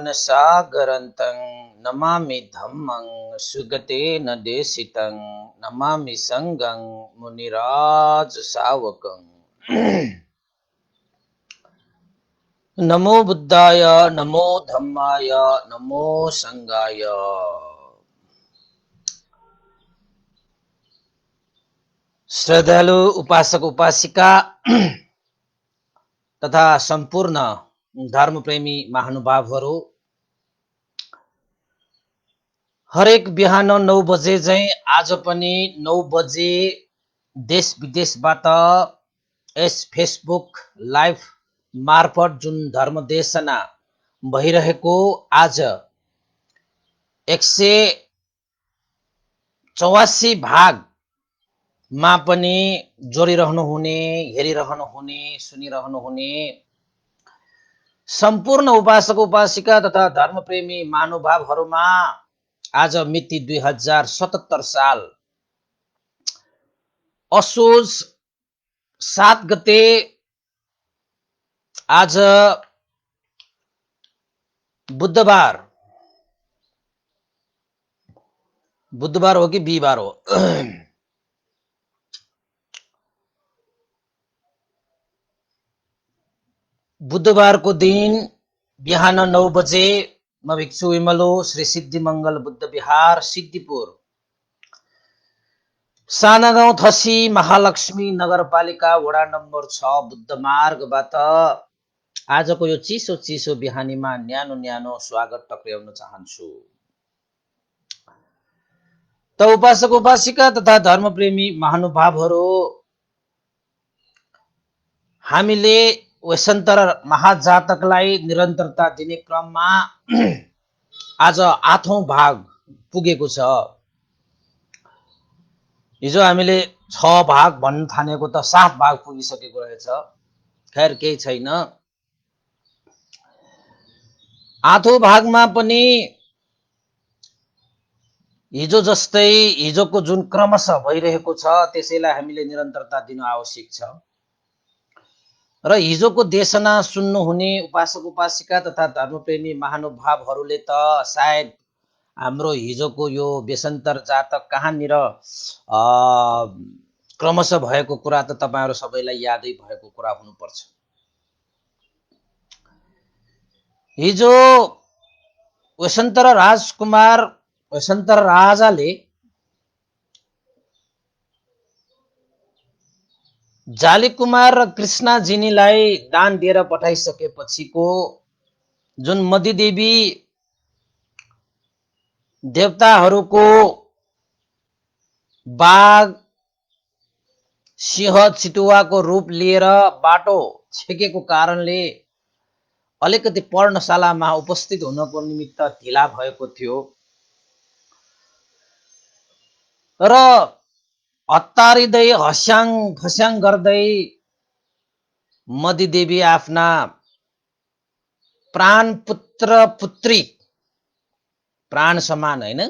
ज्ञानमोहनसागरन्तं नमामि धम्मं सुगतेन देशितं नमामि संघं मुनिराजसावकम्। नमो बुद्धाय नमो धम्माय नमो संघाय। श्रद्धालु उपासक उपासिका तथा सम्पूर्ण धर्मप्रेमी महानुभावहरू, हरेक बिहान 9 बजे चाहिँ आज पनि 9 बजे देश विदेशबाट यस फेसबुक लाइभ मार्फत जुन धर्मदेशना भइरहेको आज 184 भागमा पनि जोडिरहनुहुने, हेरिरहनुहुने, सुनिरहनुहुने सम्पूर्ण उपासक उपासिका तथा धर्मप्रेमी महानुभावहरूमा आज मिति 2077 साल असोज 7 गते आज बुधबार हो कि बिहिबार हो? बुधबारको दिन बिहान 9 बजे म भिक्षु विमलो श्री सिद्धिमंगल बुद्ध विहार सिद्धिपुर साना गाउँ थसी महालक्ष्मी नगरपालिका वडा नम्बर 6 बुद्ध मार्गबाट आजको यो चिसो बिहानीमा न्यानो स्वागत टक्र्याउन चाहन्छु। त उपासक उपासिका तथा धर्मप्रेमी महानुभावहरू, हामीले वसन्तर महाजातकलाई निरन्तरता दिने क्रममा आज 8औं भाग पुगेको छ। हिजो हामीले 6 भाग भन्न थालेको त 7 भाग पुगिसकेको रहेछ। खैर केही छैन। 8औं भागमा पनि हिजो जस्तै हिजोको जुन क्रमशः भइरहेको छ त्यसैलाई हामीले निरन्तरता दिनु आवश्यक छ। र हिजोको देशना सुन्नुहुने उपासक उपासिका तथा धर्मप्रेमी महानुभावहरूले त सायद हाम्रो हिजोको यो बेसन्तर जातक कहाँनिर क्रमशः भएको कुरा त तपाईहरु सबैलाई यादै भएको कुरा हुनुपर्छ। हिजो वसन्तर राजाले जाली कुमार र कृष्णा जिनीलाई दान दिएर पठाइसकेपछिको जुन मदिदेवी देवताहरूको बाघ सिंह चितुवाको रूप लिएर बाटो छेकेको कारणले अलिकति पर्णशालामा उपस्थित हुनको निमित्त ढिला भएको थियो र हतारिँदै हस्याङ खस्याङ गर्दै मदिदेवी आफ्ना प्राण पुत्र पुत्री, प्राण समान हैन,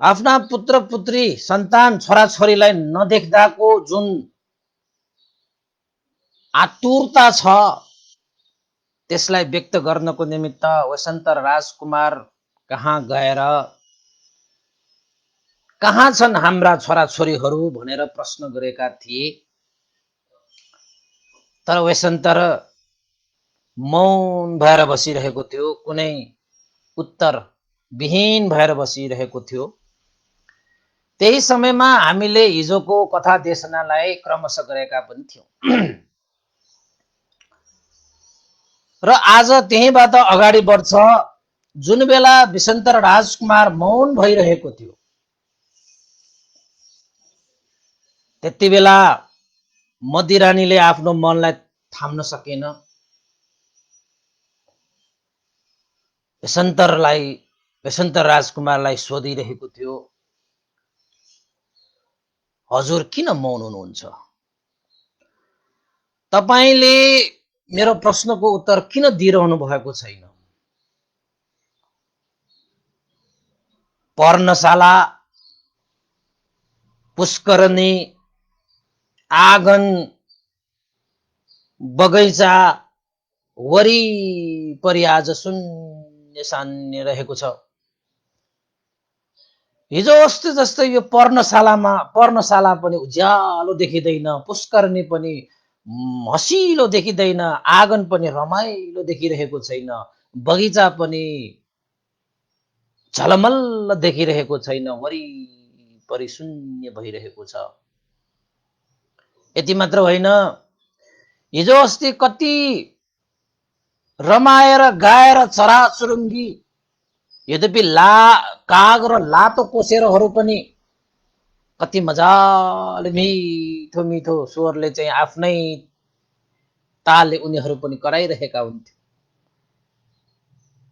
आफ्ना पुत्र पुत्री सन्तान छोराछोरीलाई नदेख्दाको जुन आतुरता छ त्यसलाई व्यक्त गर्नको निमित्त वसन्तर राजकुमार कहाँ गएर कहाँ छन् हाम्रा छोराछोरीहरू भनेर प्रश्न गरेका थिए। तर वसन्तर मौन भएर बसिरहेको थियो, कुनै उत्तर विहीन भएर बसिरहेको थियो। त्यही समयमा हामीले हिजोको कथा देशनालाई क्रमशः गरेका पनि थियौं र आज त्यहीबाट अगाडि बढ्छ। जुन बेला वसन्तर राजकुमार मौन भइरहेको थियो त्यति बेला मदिरानीले आफ्नो मनलाई थाम्न सकेन। वसन्तर राजकुमारलाई सोधिरहेको थियो, हजुर किन मौन हुनुहुन्छ? तपाईले मेरो प्रश्नको उत्तर किन दिइरहनु भएको छैन? पर्णशाला, पुष्करणी, आँगन, बगैँचा वरिपरि वरिपरि आज शून्य सान्य रहेको छ। हिजो अस्ति जस्तै यो पर्णशाला पनि उज्यालो देखिँदैन, पुष्करनी पनि हसिलो देखिँदैन, आँगन पनि रमाइलो देखिरहेको छैन, बगैँचा पनि झलमल्ल देखिरहेको छैन, वरिपरि शून्य भइरहेको छ। यति मात्र होइन, हिजो अस्ति कति रमाएर गाएर चराचुरुङ्गी, यद्यपि काग र लातो कोसेरोहरू पनि कति मजाले मिठो मिठो स्वरले चाहिँ आफ्नै तालले उनीहरू पनि कराइरहेका हुन्थे।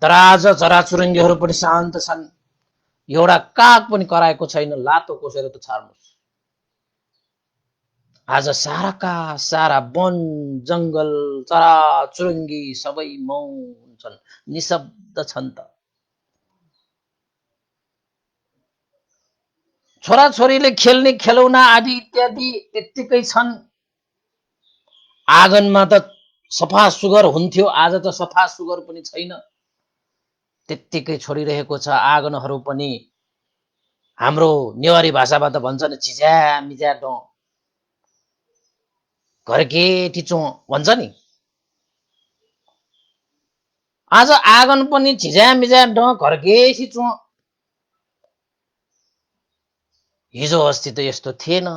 तर आज चराचुरुङ्गीहरू पनि शान्त छन्, एउटा काग पनि कराएको छैन, लातो कोसेरो त छाड्नुहोस्। आज साराका सारा वन जंगल चराचुरुङ्गी सबै मौन छन्, निशब्द छन्। त छोराछोरीले खेल्ने खेलौना आदि इत्यादि त्यत्तिकै छन्। आँगनमा त सफा सुग्घर हुन्थ्यो, आज त सफा सुग्घर पनि छैन, त्यत्तिकै छोडिरहेको छ। आँगनहरू पनि हाम्रो नेवारी भाषाबाट भन्छन् झिझ्या मिझ्या डों, घरके टिचो भन्छ नि। आज आँगन पनि झिझ्या मिझ्या डों, घरके टिचो। हिजो अस्ति त यस्तो थिएन,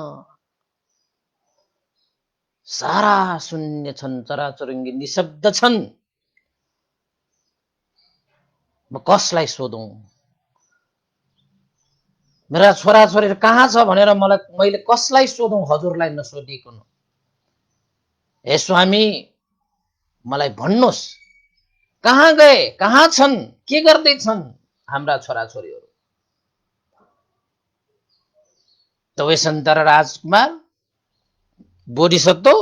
सारा शून्य छन्, चराचुरुङ्गी निशब्द छन्। म कसलाई सोधौं? मेरा छोराछोरी कहाँ छ भनेर मैले कसलाई सोधौं? हजुरलाई नसोधिकन। हे स्वामी, मलाई भन्नुहोस्, कहाँ गए, कहाँ छन्, के गर्दैछन् हाम्रा छोराछोरीहरू? तवेशन्तर राजकुमार, बोधिसत्व,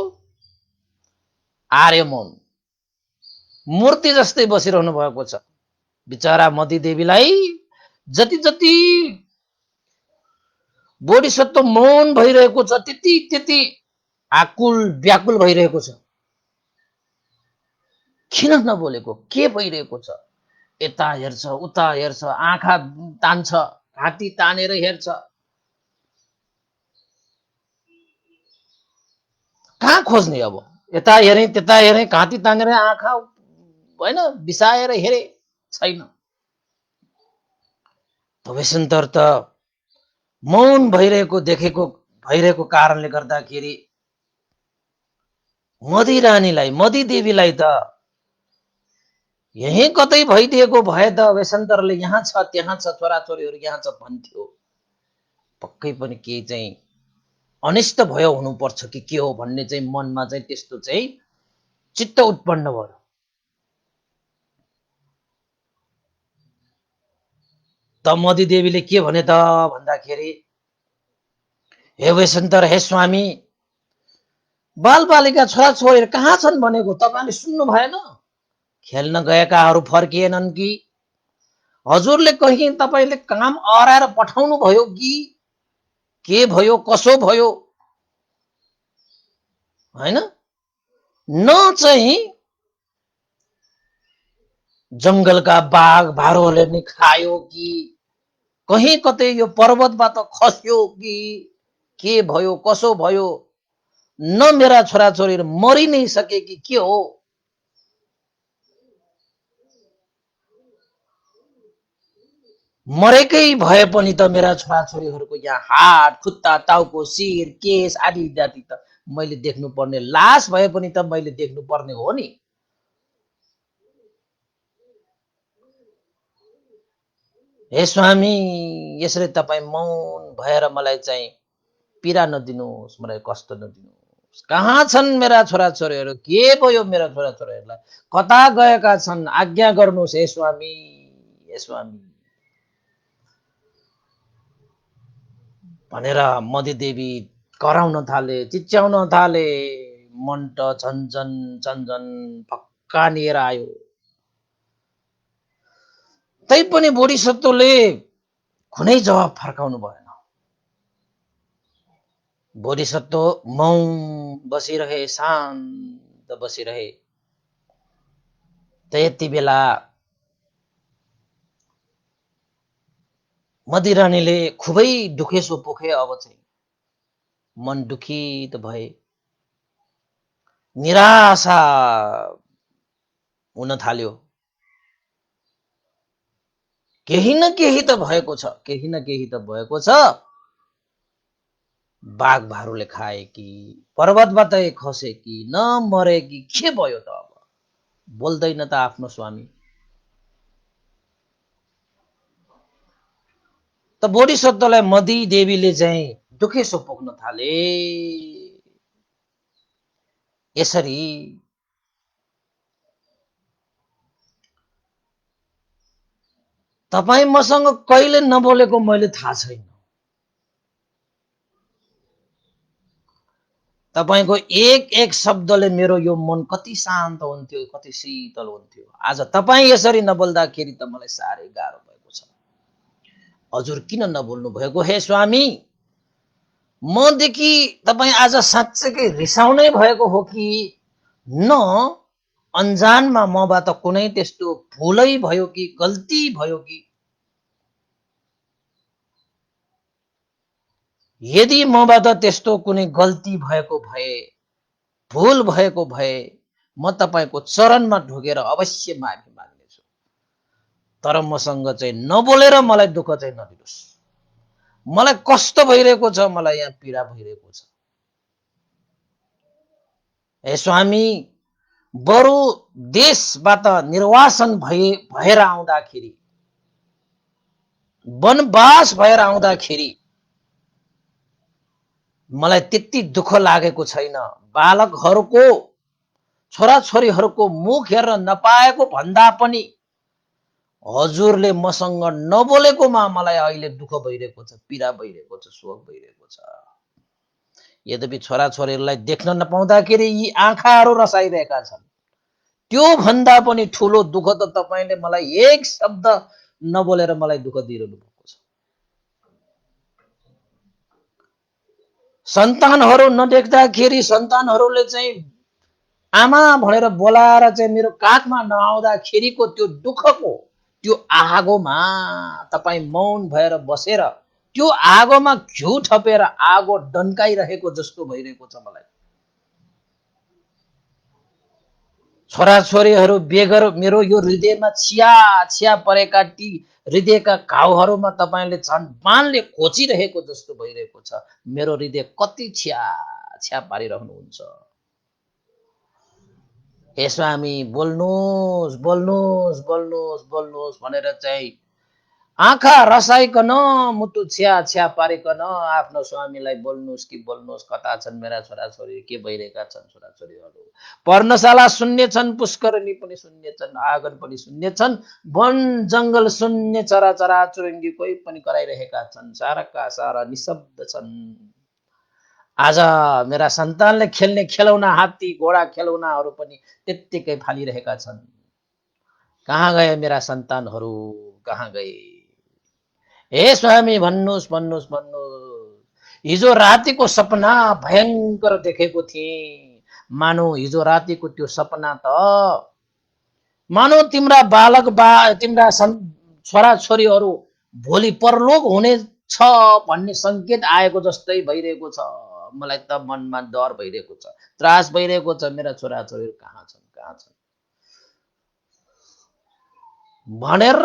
आर्यमन मूर्ति जस्तै बसिरहनु भएको छ। बिचरा मती देवीलाई जति जति बोधिसत्व मौन भइरहेको छ, त्यति त्यति आकुल व्याकुल भइरहेको छ। किन नबोलेको? के भइरहेको छ? यता हेर्छ, उता हेर्छ, आँखा तान्छ, घाँटी तानेर हेर्छ। कहाँ खोज्ने अब? यता हेरे, त्यता हेरे, घाँटी तानेर आँखा होइन बिसाएर हेरे, छैन। तवेशन्तर त मौन भइरहेको कारणले गर्दाखेरि मदी देवीलाई त यही कतै भइदिएको भए त वेशन्तरले यहाँ छ, त्यहाँ छ, छोराछोरीहरू यहाँ छ भन्थ्यो। पक्कै पनि के चाहिँ अनिष्ट भयो हुनुपर्छ कि के हो भन्ने चाहिँ मनमा चाहिँ त्यस्तो चाहिँ चित्त उत्पन्न भयो। त मदी देवीले के भने त भन्दाखेरि, हे वेशन्तर, हे स्वामी, बालबालिका छोराछोरीहरू कहाँ छन् भनेको तपाईले सुन्नु भएन? खेल्न गएकाहरू फर्किएनन् कि? हजुरले कहीं तपाईले काम अराएर पठाउनु भयो कि के भयो, कसो भयो? हैन, न चाहिँ जंगलका बाघ भालुहरूले नि खायो कि कहीं कतै यो पर्वतबाट खस्यो कि के भयो, कसो भयो? न मेरा छोराछोरी मरि नै सके कि के हो? मरेकै भए पनि त मेरा छोराछोरीहरूको यहाँ हात, खुट्टा, टाउको, शिर, केस आदि इत्यादि त मैले देख्नु पर्ने, लास भए पनि त मैले देख्नु पर्ने हो नि। हे स्वामी, यसरी तपाईँ मौन भएर मलाई चाहिँ पीडा नदिनुहोस्, मलाई कष्ट नदिनुहोस्। कहाँ छन् मेरा छोराछोरीहरू? के भयो मेरा छोराछोरीहरूलाई? कता गएका छन्? आज्ञा गर्नुहोस् हे स्वामी, हे स्वामी भनेर मदी देवी कराउन थाले, चिच्याउन थाले। मन त झन्झन झन्झन भक्कानिएर आयो। तैपनि बोधिसत्वले कुनै जवाफ फर्काउनु भएन। बोधिसत्व मौन बसिरहे, शान्त बसिरहे। त यति बेला मदिरानीले खुबै दुखेसो पोखे। अब चाहिँ मन दुखित भए, निराशा हुन थाल्यो। केही न केही त भएको छ, केही न केही त भएको छ। बाघ भारुले खाए कि पर्वतबाटै खसे कि न मरे कि के भयो त? अब बोल्दैन त आफ्नो स्वामी। त बोधिसत्वलाई मदी देवीले चाहिँ दुखेसो पोख्न थाले। यसरी तपाईँ मसँग कहिले नबोलेको मैले थाहा छैन। तपाईको एक एक शब्दले मेरो यो मन कति शान्त हुन्थ्यो, कति शीतल हुन्थ्यो। आज तपाईँ यसरी नबोल्दाखेरि त मलाई साह्रै गाह्रो भएको छ। हजुर किन नबोल्नु भएको हे स्वामी? मदेखि तपाईँ आज साँच्चैकै रिसाउनै भएको हो कि न अन्जानमा मबाट कुनै त्यस्तो भुलै भयो कि गल्ती भयो कि? यदि मबाट त्यस्तो कुनै गल्ती भएको भए, भुल भएको भए, म तपाईको चरणमा ढुकेर अवश्य माफी माग्नेछु। तर मसँग चाहिँ नबोलेर मलाई दुःख चाहिँ नदिनुहोस्। मलाई कष्ट भइरहेको छ, मलाई यहाँ पीडा भइरहेको छ। हे स्वामी, बरु देशबाट निर्वासन भएर आउँदाखेरि, वनवास भएर आउँदाखेरि मलाई त्यति दुःख लागेको छैन। बालकहरूको, छोराछोरीहरूको मुख हेर्न नपाएको भन्दा पनि हजुरले मसँग नबोलेकोमा मलाई अहिले दुःख भइरहेको छ, पीडा भइरहेको छ, शोक भइरहेको छ। यद्यपि छोराछोरीहरूलाई देख्न नपाउँदाखेरि यी आँखाहरू रसाइरहेका छन्। त्यो भन्दा पनि ठुलो दुःख त तपाईले मलाई एक शब्द नबोलेर मलाई दुःख दिइरहनु भएको छ। सन्तानहरू नदेख्दाखेरि सन्तानहरूले चाहिँ आमा भनेर बोलाएर चाहिँ मेरो काखमा नआउँदाखेरिको त्यो दुःखको त्यो आगोमा तपाईँ मौन भएर बसेर त्यो आगोमा घिउ थपेर आगो डन्काइरहेको जस्तो भइरहेको छ मलाई। छोराछोरीहरू बेगर मेरो यो हृदयमा छिया छिया परेका ती हृदयका घाउहरूमा तपाईँले झन् बाणले खोचिरहेको जस्तो भइरहेको छ। मेरो हृदय कति छिया छिया पारिरहनुहुन्छ। हे स्वामी, बोल्नुहोस् बोल्नुहोस् बोल्नुहोस् बोल्नुहोस् भनेर चाहिँ आँखा रसाइकन, मुटु छ्या छ्या पारिकन आफ्नो स्वामीलाई बोल्नुहोस् कि बोल्नुहोस्। कता छन् मेरा छोराछोरी, के भइरहेका छन् छोराछोरीहरू? पर्णशाला शून्य छन्, पुष्करणी पनि शून्य छन्, आँगन पनि शून्य छन्, वन जङ्गल शून्य, चराचरा चुरुङ्गी कोही पनि कराइरहेका छन्, साराका सारा निशब्द छन्। आज मेरा सन्तानले खेल्ने खेलौना, हात्ती घोडा खेलौनाहरू पनि त्यत्तिकै फालिरहेका छन्। कहाँ गए मेरा सन्तानहरू, कहाँ गए? हे स्वामी, भन्नुहोस् भन्नुहोस् भन्नुहोस्। हिजो रातिको सपना भयङ्कर देखेको थिएँ। मानौ हिजो रातिको त्यो सपना त मानौ तिम्रा तिम्रा छोराछोरीहरू भोलि परलोक हुने छ भन्ने संकेत आएको जस्तै भइरहेको छ। मलाई त मनमा डर भइरहेको छ, त्रास भइरहेको छ। मेरा छोराछोरीहरू कहाँ छन्, कहाँ छन् भनेर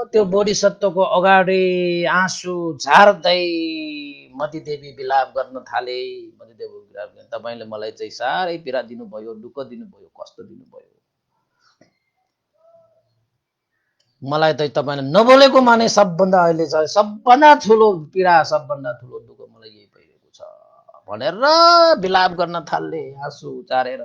त्यो बोधिसत्वको अगाडि आँसु झार्दै मतिदेवी विलाप गर्न थाले। मतिदेवी विलाप गर्न, तपाईले मलाई चाहिँ साह्रै पीडा दिनुभयो, दुःख दिनुभयो, कष्ट दिनुभयो। मलाई त तपाईँले नबोलेको माने सबभन्दा अहिले चाहिँ सबभन्दा ठुलो पीडा, सबभन्दा ठुलो दुःख मलाई यही भइरहेको छ भनेर विलाप गर्न थाल्ले आँसु झारेर।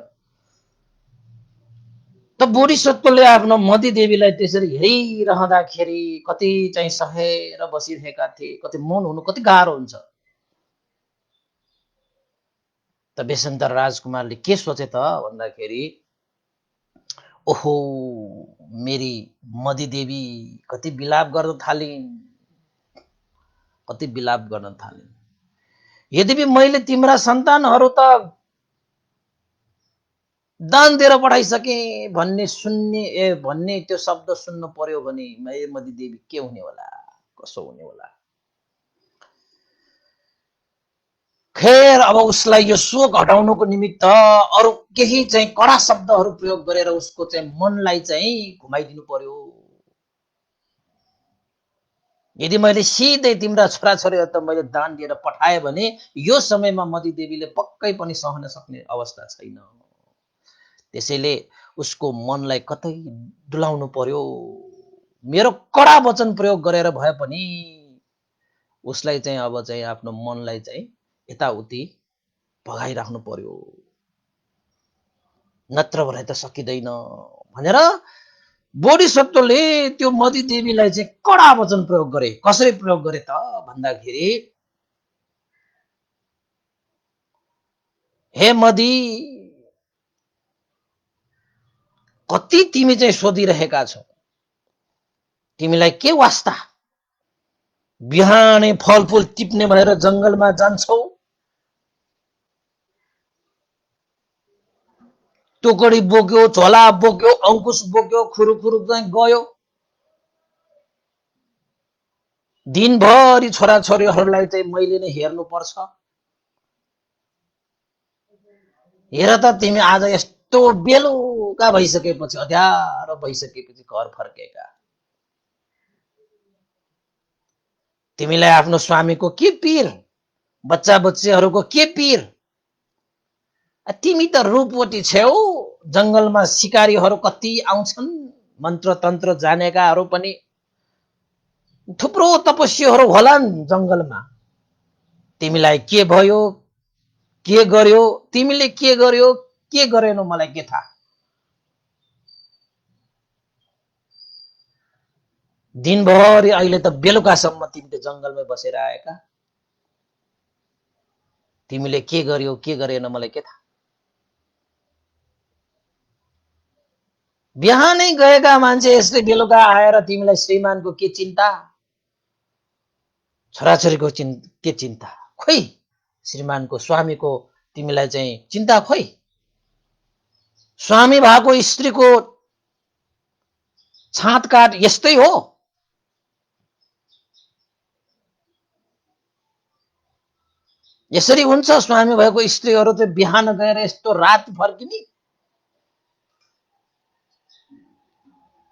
त बोधिसत्वले आफ्नो मतिदेवीलाई त्यसरी हेरिरहँदाखेरि कति चाहिँ सहेर बसिरहेका थिए। कति मौन हुनु कति गाह्रो हुन्छ। त बेसन्तर राजकुमारले के सोचे त भन्दाखेरि, ओहो, मेरी मदिदेवी कति विलाप गर्न थालिन्, कति विलाप गर्न थालिन्। यद्यपि मैले तिम्रा सन्तानहरू त दान दिएर पठाइसके भन्ने सुन्ने भन्ने त्यो शब्द सुन्न पर्यो भने मदी देवी के हुने होला, कसो हुने होला। खेर अब उसलाई यो शोक हटाउनको निमित्त अरु केही चाहिँ कडा शब्दहरू प्रयोग गरेर उसको चाहिँ मनलाई चाहिँ घुमाइदिनु पर्यो। यदि मैले सिधै तिम्रा छोराछोरीहरू त मैले दान दिएर पठाएँ भने यो समयमा मदी देवीले पक्कै पनि सहन सक्ने अवस्था छैन। त्यसैले उसको मनलाई कतै डुलाउनु पर्यो। मेरो कडा वचन प्रयोग गरेर भए पनि उसलाई चाहिँ अब चाहिँ आफ्नो मनलाई चाहिँ यताउति भगाइराख्नु पर्यो, नत्र भने त सकिँदैन भनेर बोधिसत्वले त्यो मदी देवीलाई चाहिँ कडा वचन प्रयोग गरे। कसरी प्रयोग गरे त भन्दाखेरि, हे मदी, कति तिमी चाहिँ सोधिरहेका छौ, तिमीलाई के वास्ता? बिहानै फलफूल टिप्ने भएर जंगलमा जान्छौ, टोकरी बोक्यो, झोला बोक्यो, अंकुश बोक्यो, खुरुखुरु चाहिँ गयो। दिनभरि छोराछोरीहरूलाई चाहिँ मैले नै हेर्नु पर्छ। हेर त तिमी आज यस्तो बेलुका भइसकेपछि, अध्यारो भइसकेपछि घर फर्केका। तिमीलाई आफ्नो स्वामीको के पीर, बच्चा बच्चीहरूको के पीर? तिमी त रूपवती छेउ, जंगलमा शिकारीहरू कति आउँछन्, मन्त्र तन्त्र जानेकाहरू पनि थुप्रो तपस्वीहरू होलान् जंगलमा। तिमीलाई के भयो, के गर्यो, तिमीले के गर्यो, के गरेनौ मलाई के थाहा। दिनभरि अहिले त बेलुकासम्म तिमीले जंगलमै बसेर आएका, तिमीले के गर्यो के गरेन मलाई के थाहा। बिहानै गएका मान्छे यसले बेलुका आएर तिमीलाई श्रीमानको के चिन्ता, छोराछोरीको के चिन्ता, खोइ श्रीमानको स्वामीको तिमीलाई चाहिँ चिन्ता खोइ। स्वामी भएको स्त्रीको छाँटकाट यस्तै हो। यसरी हुन्छ स्वामी भएको स्त्रीहरू चाहिँ बिहान गएर यस्तो रात फर्किने?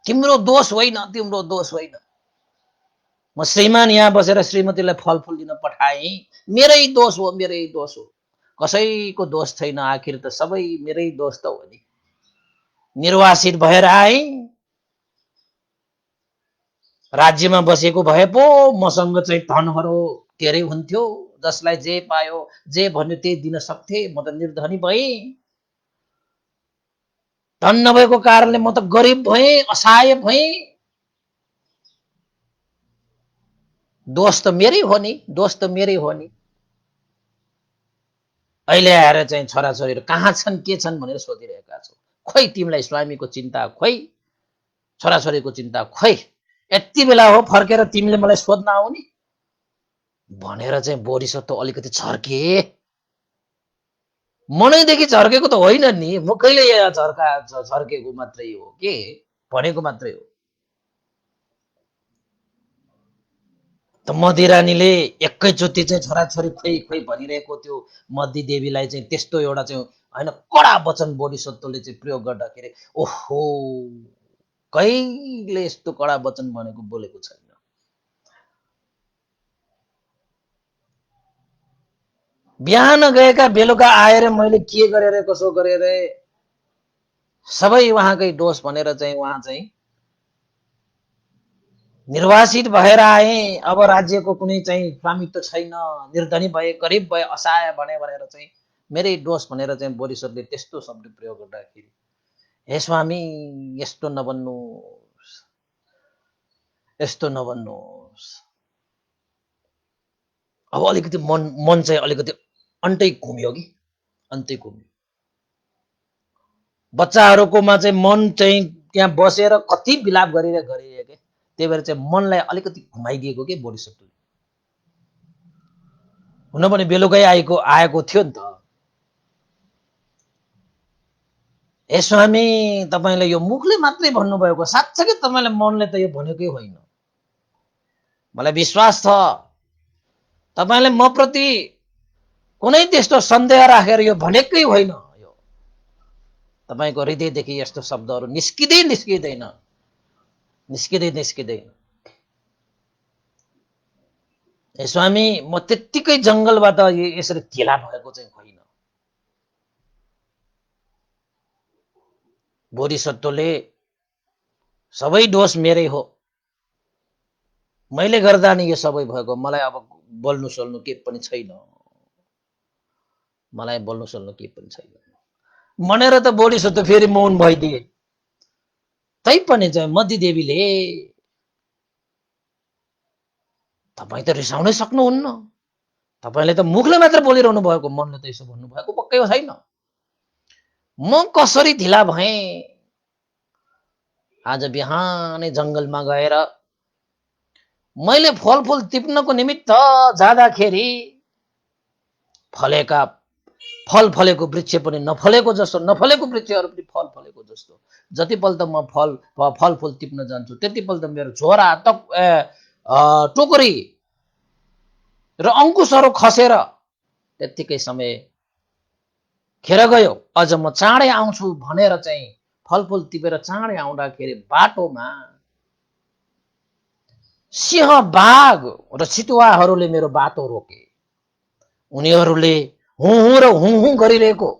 तिम्रो दोष होइन, तिम्रो दोष होइन। म श्रीमान यहाँ बसेर श्रीमतीलाई फलफूल दिन पठाएँ, मेरै दोष हो, मेरै दोष हो। कसैको दोष छैन, आखिर त सबै मेरै दोष त हो नि। निर्वासित भएर आए, राज्यमा बसेको भए पो मसँग चाहिँ धनहरू धेरै हुन्थ्यो, जसलाई जे पायो जे भन्यो त्यही दिन सक्थे। म त निर्धनी भएँ, धन नभएको कारणले म त गरिब भएँ, असहाय भएँ। दोष त मेरै हो नि, दोष त मेरै हो नि। अहिले आएर चाहिँ छोराछोरीहरू कहाँ छन् के छन् भनेर सोधिरहेका छौ। खोइ तिमीलाई स्वामीको चिन्ता खोइ, छोराछोरीको चिन्ता खोइ। यति बेला हो फर्केर तिमीले मलाई सोध्न आउने भनेर चाहिँ बोधिसत्व अलिकति झर्के। मनैदेखि झर्केको त होइन नि, मुखैले झर्केको मात्रै हो के, भनेको मात्रै हो। त मदिरानीले एकैचोटि चाहिँ छोराछोरी खोइ खोइ भनिरहेको त्यो मदी देवीलाई चाहिँ त्यस्तो एउटा चाहिँ होइन कडा वचन बोधिसत्वले चाहिँ प्रयोग गर्दाखेरि, ओहो, कहिले यस्तो कडा वचन भनेको बोलेको छैन। बिहान गएका बेलुका आएर मैले के गरेर कसो गरेर सबै उहाँकै दोष भनेर चाहिँ उहाँ चाहिँ निर्वासित भएर आए। अब राज्यको कुनै चाहिँ स्वामित्व छैन, निर्धनी भए, गरिब भए, असहाय भने भनेर चाहिँ मेरै दोष भनेर चाहिँ बोधिसत्वले त्यस्तो शब्द प्रयोग गर्दाखेरि, हे स्वामी यस्तो नभन्नुहोस्, यस्तो नभन्नुहोस्। अब अलिकति मन चाहिँ अलिकति अन्तै घुम्यो कि, अन्तै घुम्यो। बच्चाहरूकोमा चाहिँ मन चाहिँ त्यहाँ बसेर कति विलाप गरिरहेको, त्यही भएर चाहिँ मनलाई अलिकति घुमाइदिएको के बोधिसत्वले। हुन पनि बेलुकै आएको थियो नि त। ए स्वामी, तपाईँले यो मुखले मात्रै भन्नुभएको, साँच्चै तपाईँले मनले त यो भनेकै होइन। मलाई विश्वास छ तपाईँले म प्रति कुनै त्यस्तो सन्देह राखेर यो भनेकै होइन। यो तपाईँको हृदयदेखि यस्तो शब्दहरू निस्किँदैन। ए स्वामी, म त्यत्तिकै जंगलबाट यसरी ढिला भएको चाहिँ होइन। बोधिसत्वले सबै दोष मेरै हो, मैले गर्दा नि यो सबै भएको। मलाई अब बोल्नु सोल्नु के पनि छैन, भनेर त बोधिसत्व फेरि मौन भइदिए। तैपनि चाहिँ मती देवीले, तपाईँ त रिसाउनै सक्नुहुन्न, तपाईँले त मुखले मात्र बोलिरहनु भएको, मनले त यसो भन्नुभएको पक्कै छैन। म कसरी ढिला भएँ? आज बिहानै जंगलमा गएर मैले फलफुल टिप्नको निमित्त जाँदाखेरि फल फलेको वृक्ष पनि नफलेको जस्तो, नफलेको वृक्षहरू पनि फल फलेको जस्तो। जतिपल्ट म फलफुल टिप्न जान्छु त्यतिपल्ट मेरो झोरा टोकरी र अंकुशहरू खसेर त्यतिकै समय खेर गयो। अझ म चाँडै आउँछु भनेर चाहिँ फलफुल टिपेर चाँडै आउँदाखेरि बाटोमा सिंह, बाघ र चितुवाहरूले मेरो बाटो रोके। उनीहरूले हुँ र हुँ गरिरहेको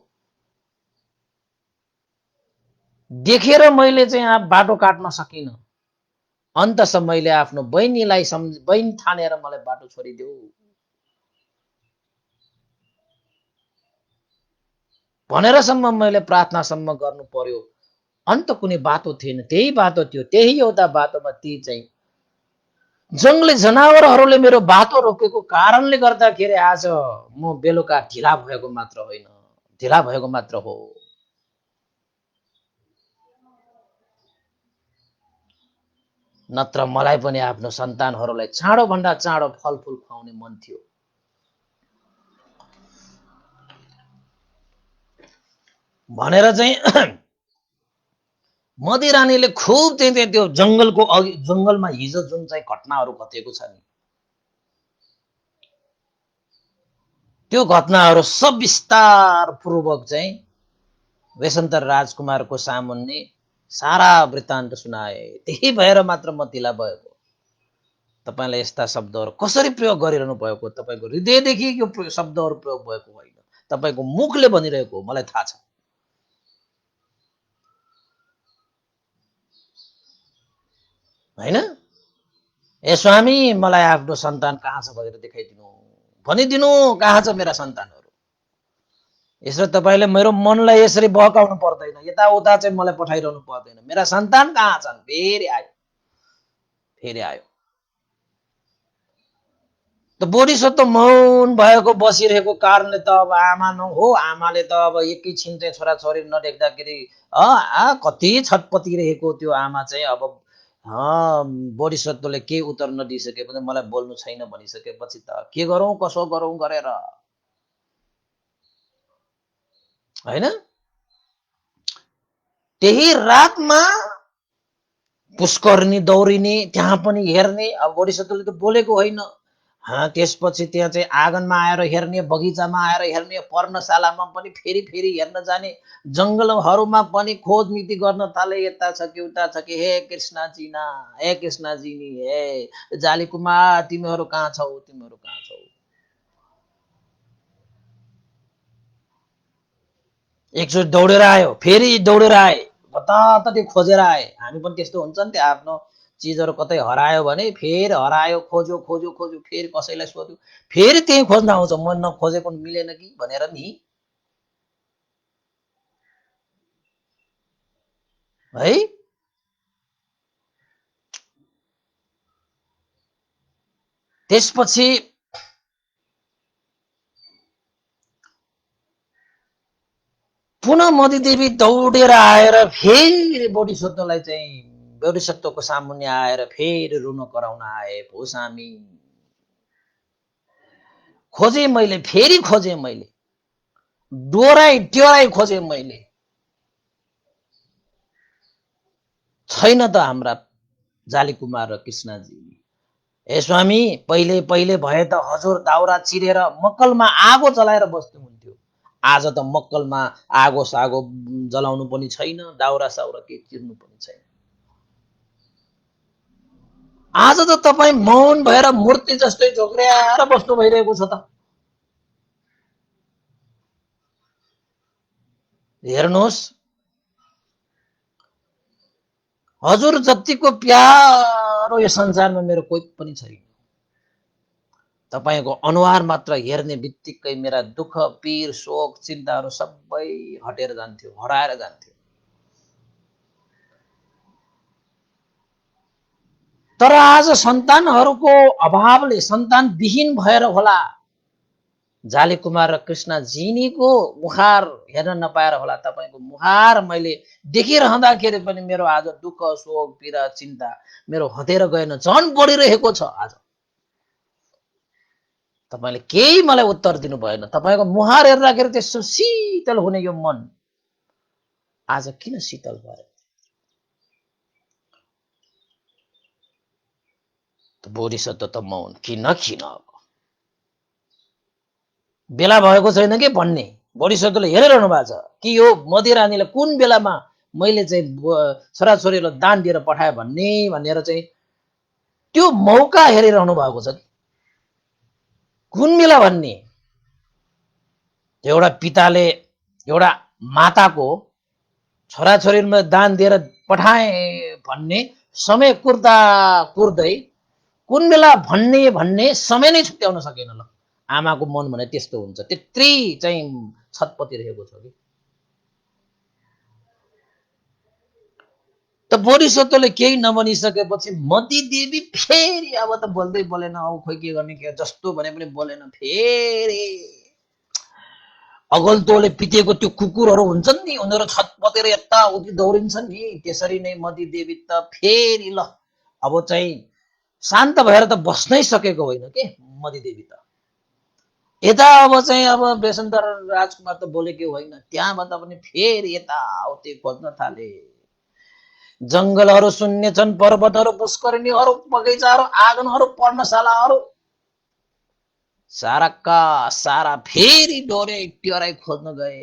देखेर मैले चाहिँ बाटो काट्न सकिनँ। अन्तसम्म मैले आफ्नो बहिनी ठानेर मलाई बाटो छोडिदेऊ भनेरसम्म मैले प्रार्थनासम्म गर्नु पर्यो। अन्त कुनै बाटो थिएन, त्यही बाटो थियो। त्यही एउटा बाटोमा ती चाहिँ जंगली जनावरहरूले मेरो बाटो रोकेको कारणले गर्दाखेरि आज म बेलुका ढिला भएको मात्र होइन, ढिला भएको मात्र हो। नत्र मलाई पनि आफ्नो सन्तानहरूलाई चाँडो भन्दा चाँडो फलफुल खुवाउने मन थियो। भनेर चाहिँ मदी रानीले खुब चाहिँ त्यो जंगलमा हिजो जुन चाहिँ घटनाहरू घटेको छ नि, त्यो घटनाहरू सब विस्तार पूर्वक चाहिँ वेशन्तर राजकुमारको सामुन्ने सारा वृत्तान्त सुनाए। त्यही भएर मात्र म ढिला भएको। तपाईलाई यस्ता शब्दहरू कसरी प्रयोग गरिरहनु भएको, तपाईको हृदयदेखि यो शब्दहरू प्रयोग भएको होइन, तपाईको मुखले भनिरहेको मलाई थाहा छ। हैन? ए स्वामी, मलाई आफ्नो सन्तान कहाँ छ भनेर देखाइदिनु, भनिदिनु कहाँ छ मेरा सन्तानहरू। यसरी तपाईले मेरो मनलाई यसरी बहकाउनु पर्दैन, यताउता चाहिँ मलाई पठाइरहनु पर्दैन। मेरा सन्तान कहाँ छन्? फेरि आयो। त बोधिसत्व मौन भएको बसिरहेको कारणले त अब आमा हो, आमाले त अब एकैछिन चाहिँ छोराछोरी नदेख्दाखेरि कति छटपटिरहेको त्यो आमा चाहिँ अब बोधिसत्वले केही उत्तर नदिइसकेपछि मलाई बोल्नु छैन भनिसकेपछि त के गरौँ कसो गरौँ गरेर, हैन? त्यही रातमा पुष्करनी दौडिने, त्यहाँ पनि हेर्ने। अब बोधिसत्वले त बोलेको होइन। त्यसपछि त्यहाँ चाहिँ आँगनमा आएर हेर्ने, बगैँचामा आएर हेर्ने, पर्णशालामा पनि फेरि हेर्न जाने, जंगलहरूमा पनि खोज नीति गर्न थाले। यता छ कि उता छ कि, हे कृष्णजी ना, हे कृष्णजी नि, हे जाली कुमार, तिमीहरू कहाँ छौ? एकचोटि दौडेर आयो, फेरि दौडेर आए, कता खोजेर आए। हामी पनि त्यस्तो हुन्छ नि, त्यो आफ्नो चिजहरू कतै हरायो भने फेरि हरायो, खोज्यो, फेरि कसैलाई सोध्यो, फेरि त्यही खोज्न आउँछ। म नखोजेको मिलेन कि भनेर नि, है? त्यसपछि पुनः मधुदेवी दौडेर आएर फेरि बोधिसत्वको सामुन्ने आएर फेरि रुन कराउन आए। भो स्वामी, खोजेँ मैले, डोराई खोजेँ मैले, छैन त हाम्रा जालीकुमार र कृष्णजी। ए स्वामी, पहिले पहिले भए त हजुर दाउरा चिरेर मक्कलमा आगो जलाएर बस्नुहुन्थ्यो। आज त मक्कलमा आगो सागो जलाउनु पनि छैन, दाउरा साउरा के चिर्नु पनि छैन। आज त तपाईँ मौन भएर मूर्ति जस्तै झोक्र्याएर बस्नु भइरहेको छ त। हेर्नुहोस्, हजुर जतिको प्यारो यो संसारमा मेरो कोही पनि छैन। तपाईको अनुहार मात्र हेर्ने बित्तिकै मेरा दुःख पीर शोक चिन्ताहरू सबै हटेर जान्थ्यो, हराएर जान्थ्यो। तर आज सन्तानहरूको अभावले सन्तान विहीन भएर होला, जालीकुमार र कृष्ण जिनीको मुहार हेर्न नपाएर होला, तपाईको मुहार मैले देखिरहँदाखेरि पनि मेरो आज दुःख शोक पीडा चिन्ता मेरो हटेर गएन, झन् बढिरहेको छ। आज तपाईले केही मलाई उत्तर दिनु भएन। तपाईको मुहार हेर्दाखेरि त्यस्तो शीतल हुने यो मन आज किन शीतल भयो? बोधिसत्व त मौन किन किन? अब बेला भएको छैन कि भन्ने बोधिसत्वले हेरिरहनु भएको छ कि यो मदिरानीलाई कुन बेलामा मैले चाहिँ छोराछोरीलाई दान दिएर पठाए भनेर चाहिँ त्यो मौका हेरिरहनु भएको छ। कुन बेला भन्ने? एउटा पिताले एउटा माताको छोराछोरीमा दान दिएर पठाए भन्ने समय कुर्दा कुर्दै कुन बेला भन्ने समय नै छुट्याउन सकेन। ल, आमाको मन भने त्यस्तो हुन्छ, त्यत्रै चाहिँ छटपटी रहेको छ कि। त बोधिसत्वले केही नबनिसकेपछि मती देवी फेरि अब त बोल्दै बोलेन, अब खोइ के गर्ने के जस्तो भने पनि बोलेन। फेरि अगल्तोले पितेको त्यो कुकुरहरू हुन्छन् नि, उनीहरू छटपटेर यताउति दौडिन्छन् नि, त्यसरी नै मती देवी त फेरि ल अब चाहिँ शान्त भएर त बस्नै सकेको होइन के मती देवी त। यता अब चाहिँ अब बेसन्तर राजकुमार त बोलेको होइन, त्यहाँबाट पनि फेरि यताउति खोज्न थाले। जंगलहरू शून्य छन्, पर्वतहरू पुष्करिणीहरू बगैँचाहरू आँगनहरू पर्णशालाहरू साराका सारा फेरि डोरे टियराई खोज्न गए।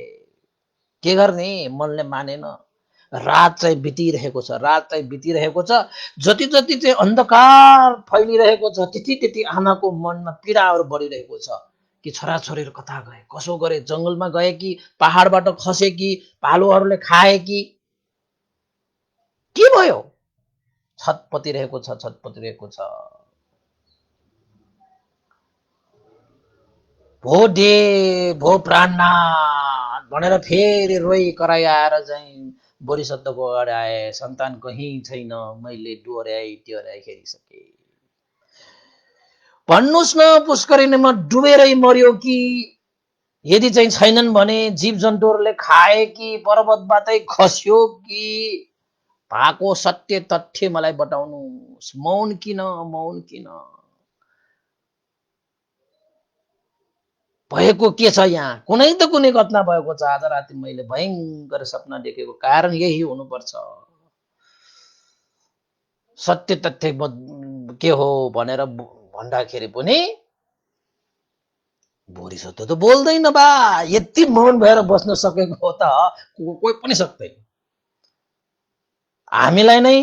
के गर्ने? मनले मानेन। रात चाहिँ बितिरहेको छ, रात चाहिँ बितिरहेको छ। जति जति चाहिँ अन्धकार फैलिरहेको छ त्यति त्यति आमाको मनमा पीडाहरू बढिरहेको छ कि छोराछोरीहरू कता गए, कसो गरे, जंगलमा गए कि पहाडबाट खसे कि भालुहरूले खाए कि के भयो? छटपटिरहेको छ, छटपटिरहेको छ। भो दे भो प्राणनाथ भनेर फेरि रोइ कराइ आएर चाहिँ बोधिसत्वको अगाडि आए। सन्तान कहीँ छैन, मैले डोर्याइ टियराइ हेरिसके। भन्नुहोस् न, पुष्करिणीमा डुबेरै मर्यो कि यदि चाहिँ छैनन् भने जीव जन्तुहरूले खाए कि पर्वतबाटै खस्यो कि? भएको सत्य तथ्य मलाई बताउनुहोस्। मौन किन, मौन किन? भएको के छ यहाँ? कुनै त कुनै घटना भएको छ। आज राति मैले भयङ्कर सपना देखेको कारण यही हुनुपर्छ। सत्य तथ्य के हो भनेर भन्दाखेरि पनि बोधिसत्व त बोल्दैन बा। यति मौन भएर बस्न सकेको हो त कोही पनि सक्दैन। हामीलाई नै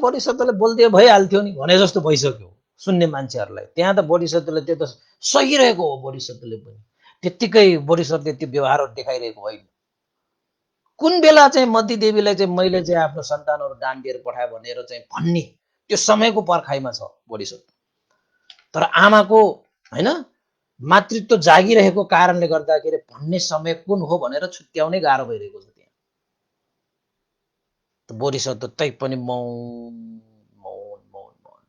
बोधिसत्वले बोल्दियो भइहाल्थ्यो नि भने जस्तो भइसक्यो सुन्ने मान्छेहरूलाई। त्यहाँ त बोधिसत्वले त्यो त सही रहेको हो। बोधिसत्वले पनि त्यत्तिकै बोधिसत्वले त्यो व्यवहारहरू देखाइरहेको होइन। कुन बेला चाहिँ मती देवीलाई चाहिँ मैले चाहिँ आफ्नो सन्तानहरू दान दिएर पठाए भनेर चाहिँ भन्ने त्यो समयको पर्खाइमा छ बोधिसत्व। तर आमाको हैन मातृत्व जागिरहेको कारणले गर्दाखेरि भन्ने समय कुन हो भनेर छुट्याउनै गाह्रो भइरहेको छ। त्यहाँ त बोधिसत्व तै पनि मौन मौन मौन मौन।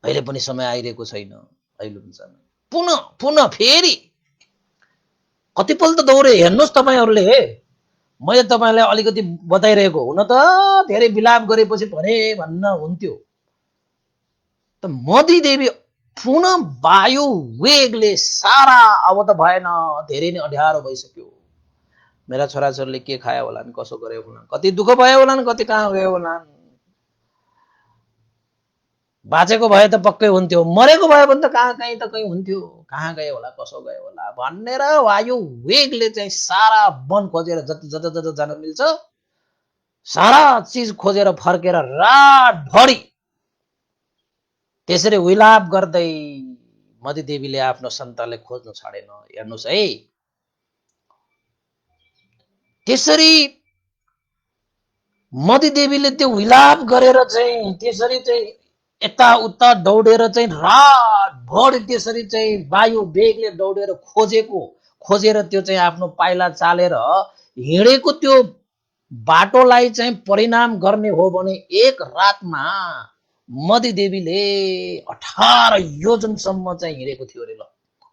अहिले पनि समय आइरहेको छैन, अहिले पनि समय। पुनः पुनः फेरि कतिपल त दौरे। हेर्नुहोस् तपाईहरूले, मैले तपाईलाई अलिकति बताइरहेको। हुन त धेरै विलाप गरेपछि भने भन्न हुन्थ्यो, त मती देवी पुनः वायु वेगले सारा अब त भएन, धेरै नै अँध्यारो भइसक्यो। मेरा छोराछोरीले के खायो होलान्, कसो गरे होलान्, कति दुःख भयो होलान्, कति कहाँ गयो होलान्। बाँचेको भए त पक्कै हुन्थ्यो, मरेको भयो भने त कहाँ कहीँ त कहीँ हुन्थ्यो, कहाँ गयो होला, कसो गयो होला भनेर वायु वेगले चाहिँ सारा वन खोजेर जति जता जता जान मिल्छ सारा चिज खोजेर फर्केर रातभरि त्यसरी विलाप गर्दै मधुदेवीले आफ्नो सन्तानलाई खोज्न छाडेन। हेर्नुहोस् है, त्यसरी मधुदेवीले त्यो विलाप गरेर चाहिँ त्यसरी चाहिँ यताउता दौडेर चाहिँ रातभरि त्यसरी चाहिँ वायु वेगले दौडेर खोजेर त्यो चाहिँ आफ्नो पाइला चालेर हिँडेको त्यो बाटोलाई चाहिँ परिणाम गर्ने हो भने एक रातमा मधुदेवीले 18 योजनसम्म चाहिँ हिँडेको थियो अरे। ल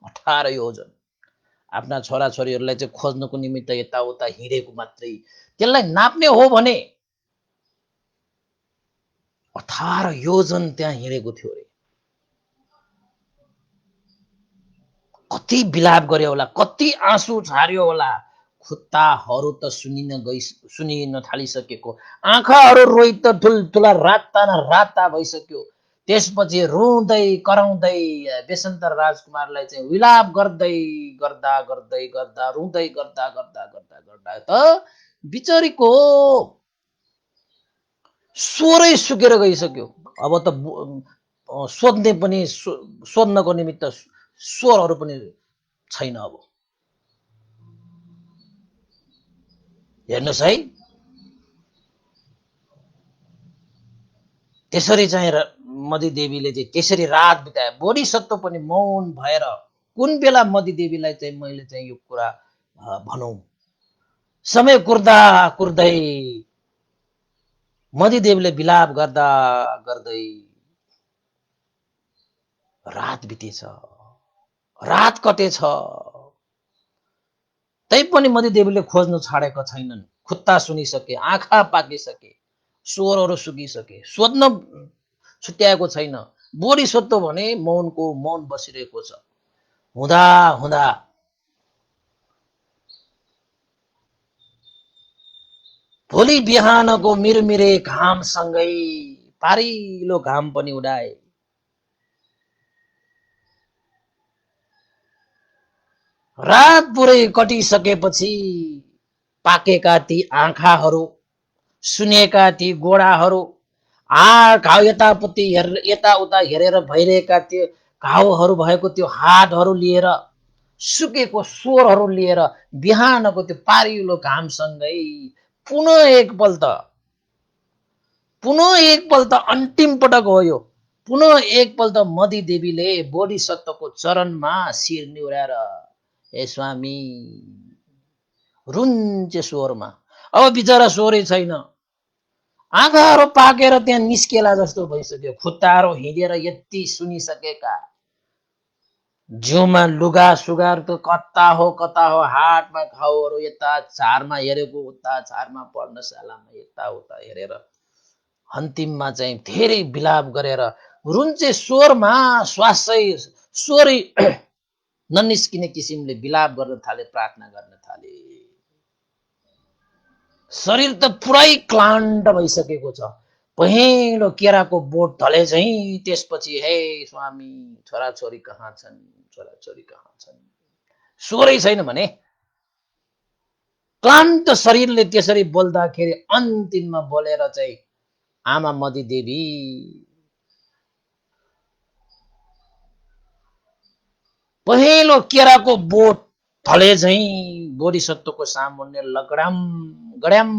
18 योजन आफ्ना छोराछोरीहरूलाई चाहिँ खोज्नको निमित्त यताउता हिँडेको मात्रै, त्यसलाई नाप्ने हो भने 18 योजन त्यहाँ हिँडेको थियो अरे। कति विलाप गर्यो होला, कति आँसु झार्यो होला, खुट्टाहरू त सुनिन थालिसकेको, आँखाहरू रोइ त ठुल्ठुला राता न राता भइसक्यो। त्यसपछि रुँदै कराउँदै बेसन्तर राजकुमारलाई चाहिँ विलाप गर्दै गर्दा गर्दै गर्दा रुँदै गर्दा गर्दा गर्दा गर्दा त बिचरीको स्वरै सुकेर गइसक्यो। अब त सोध्ने पनि सोध्नको निमित्त स्वरहरू पनि छैन। अब हेर्नुहोस् है, त्यसरी चाहिँ मधुदेवीले चाहिँ त्यसरी रात बिताए। बोधिसत्व पनि मौन भएर कुन बेला मधुदेवीलाई चाहिँ मैले चाहिँ यो कुरा भनौँ, समय कुर्दा कुर्दै मधुदेवीले विलाप गर्दा गर्दै रात बितेछ, रात कटेछ, तैपनि मधुदेवीले खोज्न छाडेका छैनन्। खुट्टा सुनिसके, आँखा पाकिसके, स्वरहरू सुकिसके, सोध्न छुट्याएको छैन। बोधिसत्व भने मौनको मौन बसिरहेको छ। हुँदा हुँदा भोलि बिहानको मिरमिरे घामसँगै पारिलो घाम पनि उडाए। रात पुरै कटिसकेपछि पाकेका ती आँखाहरू, सुनेका ती गोडाहरू, घाउ यताउता हेरेर भइरहेका त्यो घाउहरू भएको त्यो हातहरू लिएर, सुकेको स्वरहरू लिएर बिहानको त्यो पारिलो घामसँगै पुनः एकपल्ट अन्तिम पटक हो यो, पुनः एकपल्ट मधुदेवीले बोधिसत्वको चरणमा शिर निहुराएर हे स्वामी रुन्चे स्वरमा, अब बिचरा स्वरै छैन, आँखाहरू पाकेर त्यहाँ निस्केला जस्तो भइसक्यो। खुट्टाहरू हिँडेर यति सुनिसकेका, जिउमा लुगा सुगार त कता हो हातमा घाउहरू, यता झारमा हेरेको उता झारमा पर्णशालामा यताउता हेरेर अन्तिममा चाहिँ धेरै विलाप गरेर रुन्चे स्वरमा स्वरै ननिस्किने किसिमले विलाप गर्न थाले, प्रार्थना गर्न थाले। शरीर त पुरै क्लान्त भइसकेको छ। पहेँलो केराको बोट ढले झैँ त्यसपछि हे स्वामी छोराछोरी कहाँ छन्, छोराछोरी कहाँ छन्, स्वरै छैन भने क्लान्त शरीरले त्यसरी बोल्दाखेरि अन्तिममा बोलेर चाहिँ आमा मधुदेवी पहेँलो केराको बोट ढले झैँ बोधिसत्वको सामुन्ने गड्याम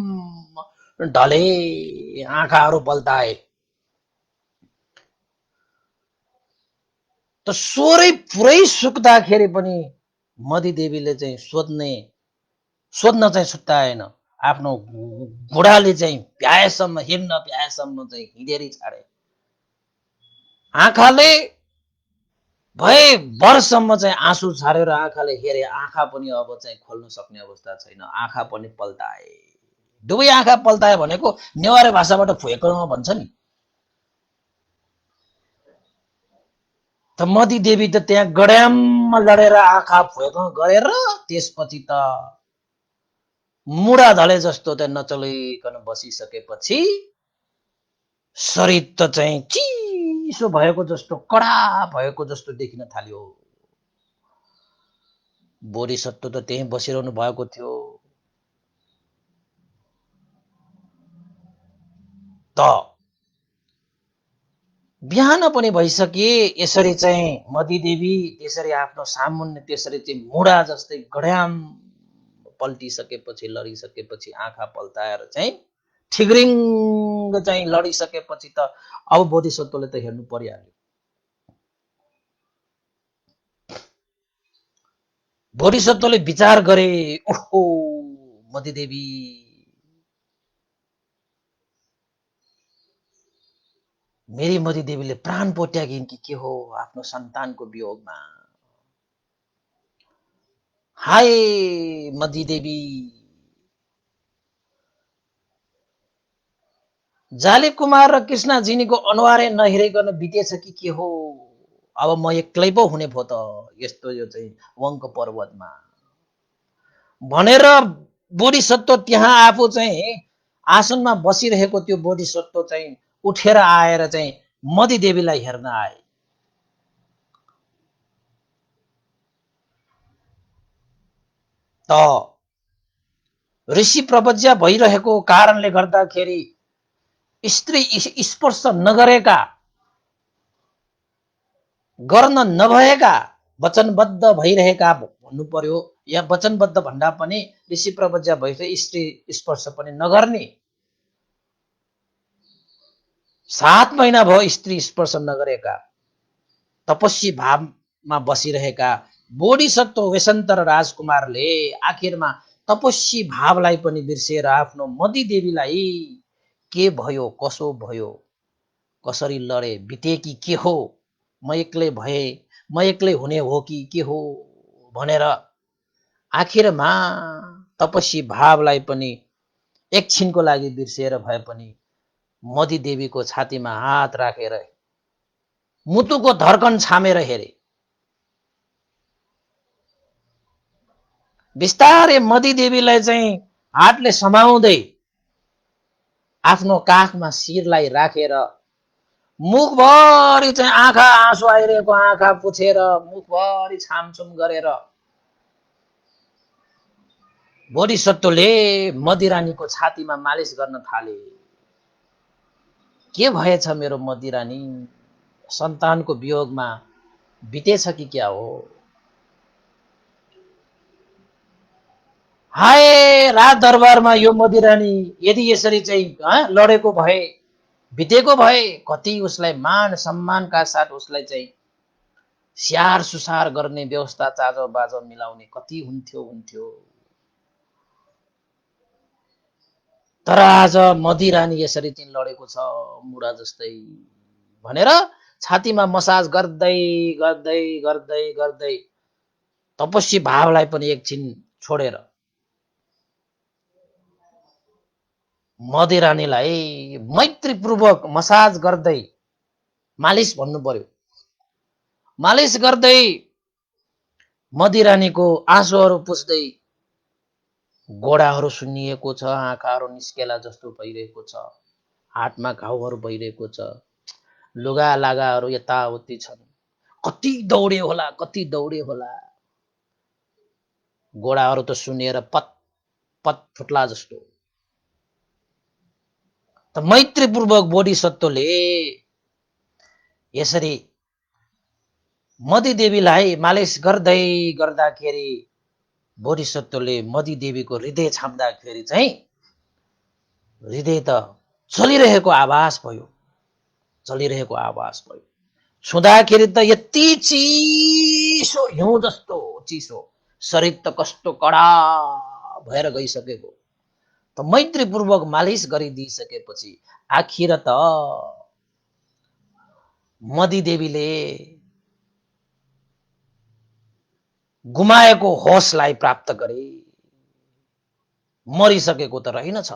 ढले, आँखाहरू पल्टाए। त स्वरै पुरै सुक्दाखेरि पनि मधुदेवीले चाहिँ सोध्न चाहिँ छुट्याएन। आफ्नो घोडाले चाहिँ हिँड्न भ्याएसम्म चाहिँ हिँडेरै छाडे। आँखाले भए भरसम्म चाहिँ आँसु छारेर आँखाले हेरे, आँखा पनि अब चाहिँ खोल्न सक्ने अवस्था छैन, आँखा पनि पल्टाए। दुवै आँखा पल्टाए भनेको नेवारी भाषाबाट फुएकोमा भन्छ नि। त मधुदेवी त त्यहाँ गड्याममा लडेर आँखा फुएको गरेर त्यसपछि त मुडा धले जस्तो त्यहाँ नचलिकन बसिसकेपछि शरीर त चाहिँ चिसो भएको जस्तो कडा भएको जस्तो देखिन थाल्यो। बोधिसत्व त त्यही बसिरहनु भएको थियो। त बिहान पनि भइसके यसरी चाहिँ मधुदेवी त्यसरी आफ्नो सामुन्ने त्यसरी चाहिँ मुडा जस्तै गड्याम पल्टिसकेपछि लडिसकेपछि आँखा पल्टाएर चाहिँ ठिग्रिङ चाहिँ लडिसकेपछि त अब बोधिसत्वले त हेर्नु परिहाल्यो। बोधिसत्वले विचार गरे, ओहो मधुदेवी मेरी मधुदेवीले प्राण पो त्यागिन् कि के हो आफ्नो सन्तानको वियोगमा। हाय मधुदेवी, जाले कुमार र कृष्णजिनीको अनुहारै नहेरिकन बितेछ कि के हो। अब म एक्लै पो हुने भो त यस्तो यो चाहिँ वंक पर्वतमा भनेर बोधिसत्व त्यहाँ आफू चाहिँ आसनमा बसिरहेको त्यो बोधिसत्व चाहिँ उठेर आएर चाहिँ मधुदेवीलाई हेर्न आए। त ऋषि प्रवज्या भइरहेको कारणले गर्दाखेरि स्त्री स्पर्श नगरेका गर्न नभएका वचनबद्ध भइरहेका भन्नु पर्यो, या वचनबद्ध भन्दा पनि ऋषि प्रवज्या भइसके स्त्री स्पर्श पनि नगर्ने, 7 महिना भयो स्त्री स्पर्श नगरेका तपस्वी भावमा बसिरहेका बोधिसत्व वेशन्तर राजकुमारले आखिरमा तपस्वी भावलाई पनि बिर्सेर आफ्नो मधुदेवीलाई के भयो कसो भयो कसरी लडे बिते कि के हो, म एक्लै भए म एक्लै हुने हो कि के हो भनेर आखिरमा तपस्वी भावलाई पनि एकछिनको लागि बिर्सेर भए पनि मधुदेवीको छातीमा हात राखेर मुटुको धड्कन छामेर हेरे। बिस्तारै मधुदेवीलाई चाहिँ हातले समाउँदै आफ्नो काखमा शिरलाई राखेर मुखभरि चाहिँ आँखा आँसु आइरहेको आँखा पुछेर मुखभरि छामछुम गरेर बोधिसत्वले मदिरानीको छातीमा मालिस गर्न थाले। के भएछ मेरो मदिरानी, सन्तानको वियोगमा बितेछ कि क्या हो। हाय राज दरबारमा यो मदिरानी यदि यसरी चाहिँ लडेको भए बितेको भए कति उसलाई मान सम्मानका साथ उसलाई चाहिँ स्याहार सुसार गर्ने व्यवस्था चाँजो बाजो मिलाउने कति हुन्थ्यो। तर आज मदिरानी यसरी चाहिँ लडेको छ मुडा जस्तै भनेर छातीमा मसाज गर्दै गर्दै गर्दै गर्दै तपस्वी भावलाई पनि एकछिन छोडेर मदिरानीलाई मैत्रीपूर्वक मसाज गर्दै मालिस भन्नु पर्यो, मालिस गर्दै मदिरानीको आँसुहरू पुस्दै गोडाहरू सुन्निएको छ, आँखाहरू निस्केला जस्तो भइरहेको छ, हातमा घाउहरू भइरहेको छ, लुगा लागाहरू यताउति छन्, कति दौडे होला गोडाहरू त सुनेर पत पत फुट्ला जस्तो। त मैत्रीपूर्वक बोधिसत्वले यसरी मधुदेवीलाई मालिस गर्दै गर्दाखेरि बोधिसत्वले मधुदेवीको हृदय छाम्दाखेरि चाहिँ हृदय त चलिरहेको आवाज भयो, छुँदाखेरि त यति चिसो हिउँ जस्तो चिसो, शरीर त कस्तो कडा भएर गइसकेको। त मैत्रीपूर्वक मालिस गरिदिइसकेपछि आखिर त मधुदेवीले गुमाएको होसलाई प्राप्त गरे। मरिसकेको त रहेनछ।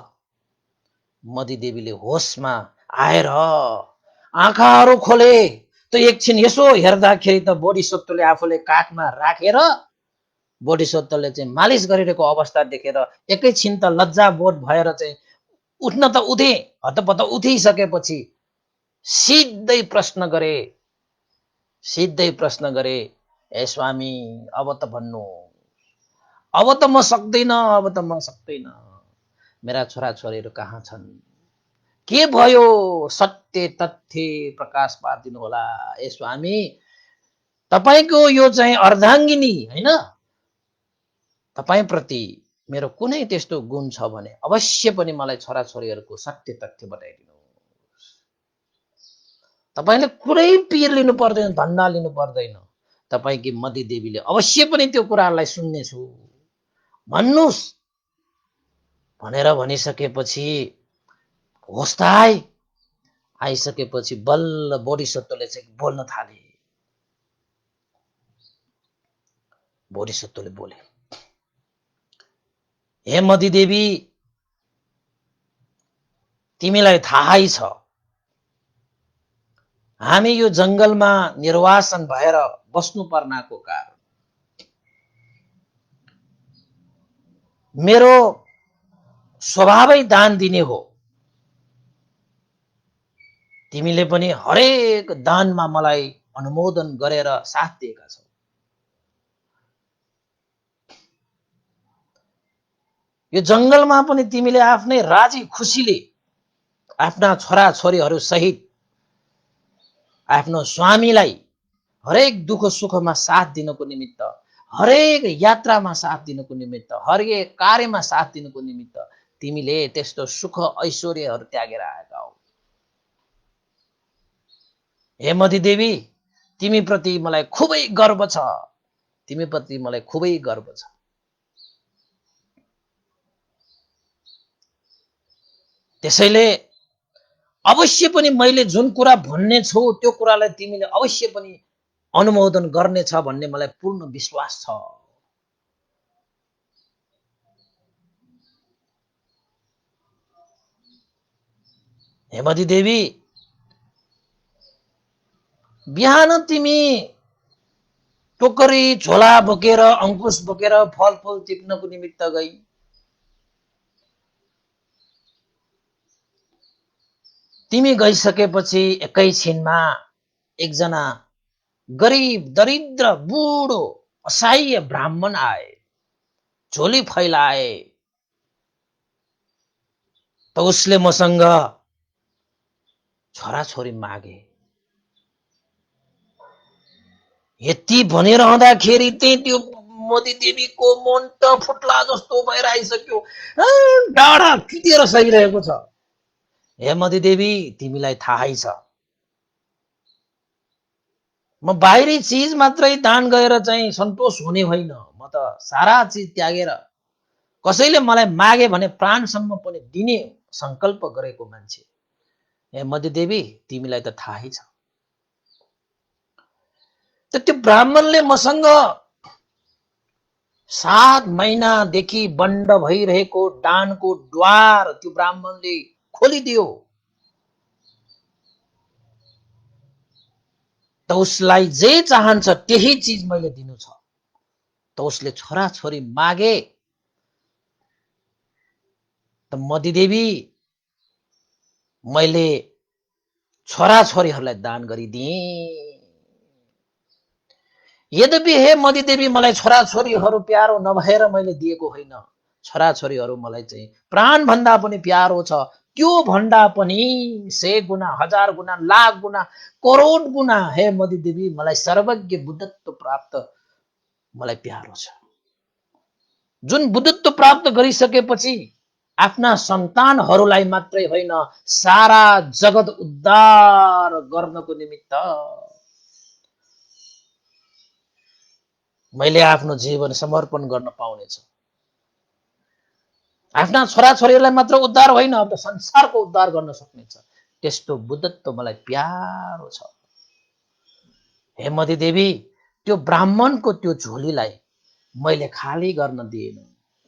मधुदेवीले होसमा आएर आँखाहरू खोले त एकछिन यसो हेर्दाखेरि त बोधिसत्वले आफूले काखमा राखेर बोधिसत्वले चाहिँ मालिस गरिरहेको अवस्था देखेर एकैछिन त लज्जा बोध भएर चाहिँ उठ्न त उठे, हतपत उठिसकेपछि सिधै प्रश्न गरे, ए स्वामी अब त भन्नु, अब त म सक्दैन, मेरा छोराछोरीहरू कहाँ छन्, के भयो, सत्य तथ्य प्रकाश पारिदिनु होला। ए स्वामी, तपाईको यो चाहिँ अर्धाङ्गिनी हैन, तपाईप्रति मेरो कुनै त्यस्तो गुण छ भने अवश्य पनि मलाई छोराछोरीहरूको सत्य तथ्य बताइदिनुहोस्। तपाईले कुनै पीर लिनु पर्दैन, धन्ना लिनु पर्दैन, तपाईकी मती देवीले अवश्य पनि त्यो कुरालाई सुन्नेछु भन्नुस् भनेर भनिसकेपछि होस त आइसकेपछि बल्ल बोधिसत्वले चाहिँ बोल्न थाले। बोधिसत्वले बोले, हे मती देवी, तिमीलाई थाहै छ हामी यो जंगलमा निर्वासन भएर बस्नु पर्नाको कारण मेरो स्वभावै दान दिने हो। तिमीले पनि हरेक दानमा मलाई अनुमोदन गरेर साथ दिएका छौ। यो जंगलमा पनि तिमीले आफ्नै राजी खुसीले आफ्ना छोराछोरीहरू सहित आफ्नो स्वामीलाई हरेक दुःख सुखमा साथ दिनको निमित्त, हरेक यात्रामा साथ दिनको निमित्त, हरेक कार्यमा साथ दिनको निमित्त तिमीले त्यस्तो सुख ऐश्वर्यहरू त्यागेर आएका हौ। हे मती देवी, तिमी प्रति मलाई खुबै गर्व छ, तिमी प्रति मलाई खुबै गर्व छ। त्यसैले अवश्य पनि मैले जुन कुरा भन्ने छु त्यो कुरालाई तिमीले अवश्य पनि अनुमोदन गर्नेछ भन्ने मलाई पूर्ण विश्वास छ। हे मती देवी, बिहान तिमी टोकरी झोला बोकेर अंकुश बोकेर फलफूल टिप्नको निमित्त गई। तिमी गइसकेपछि एकैछिनमा एकजना गरीब दरिद्र बुढो असहाय ब्राह्मण आए, झोली फैलाए। त उसले मसँग छोराछोरी मागे। यति भनिरहँदाखेरि त्यो मती देवीको मन त फुट्ला जस्तो भएर आइसक्यो, डाँडा पिटेर सहिरहेको छ। हे मती देवी, तिमीलाई थाहै छ म बाहिरी चीज मात्रै दान गरेर चाहिँ सन्तोष हुने होइन, म त सारा चीज त्यागेर कसैले मलाई मागे भने प्राणसम्म पनि दिने संकल्प गरेको मान्छे। हे मती देवी, तिमीलाई त थाहै छ। त त्यो ब्राह्मणले मसँग 7 महिनादेखि बन्द भइरहेको दानको द्वार त्यो ब्राह्मणले खोलिदियो। त उसलाई जे चाहन्छ त्यही चीज मैले दिनु छ। त उसले छोराछोरी मागे। त मती देवी, मैले छोराछोरीहरूलाई दान गरिदिएँ। यद्यपि हे मती देवी, मलाई छोराछोरीहरू प्यारो नभएर मैले दिएको होइन, छोराछोरीहरू मलाई चाहिँ प्राण भन्दा पनि प्यारो छ। त्यो भन्दा पनि 100 गुना, 1000 गुना, लाख गुना, करोड गुना हे मती देवी, मलाई सर्वज्ञ बुद्धत्व प्राप्त मलाई प्यारो छ। जुन बुद्धत्व प्राप्त गरिसकेपछि आफ्ना सन्तानहरूलाई मात्रै होइन, सारा जगत उद्धार गर्नको निमित्त मैले आफ्नो जीवन समर्पण गर्न पाउनेछु। आफ्ना छोराछोरीलाई मात्र उद्धार होइन, अब त संसारको उद्धार गर्न सक्नेछ। त्यस्तो बुद्धत्व मलाई प्यारो छ। हे मती देवी, त्यो ब्राह्मणको त्यो झोलीलाई मैले खाली गर्न दिएन,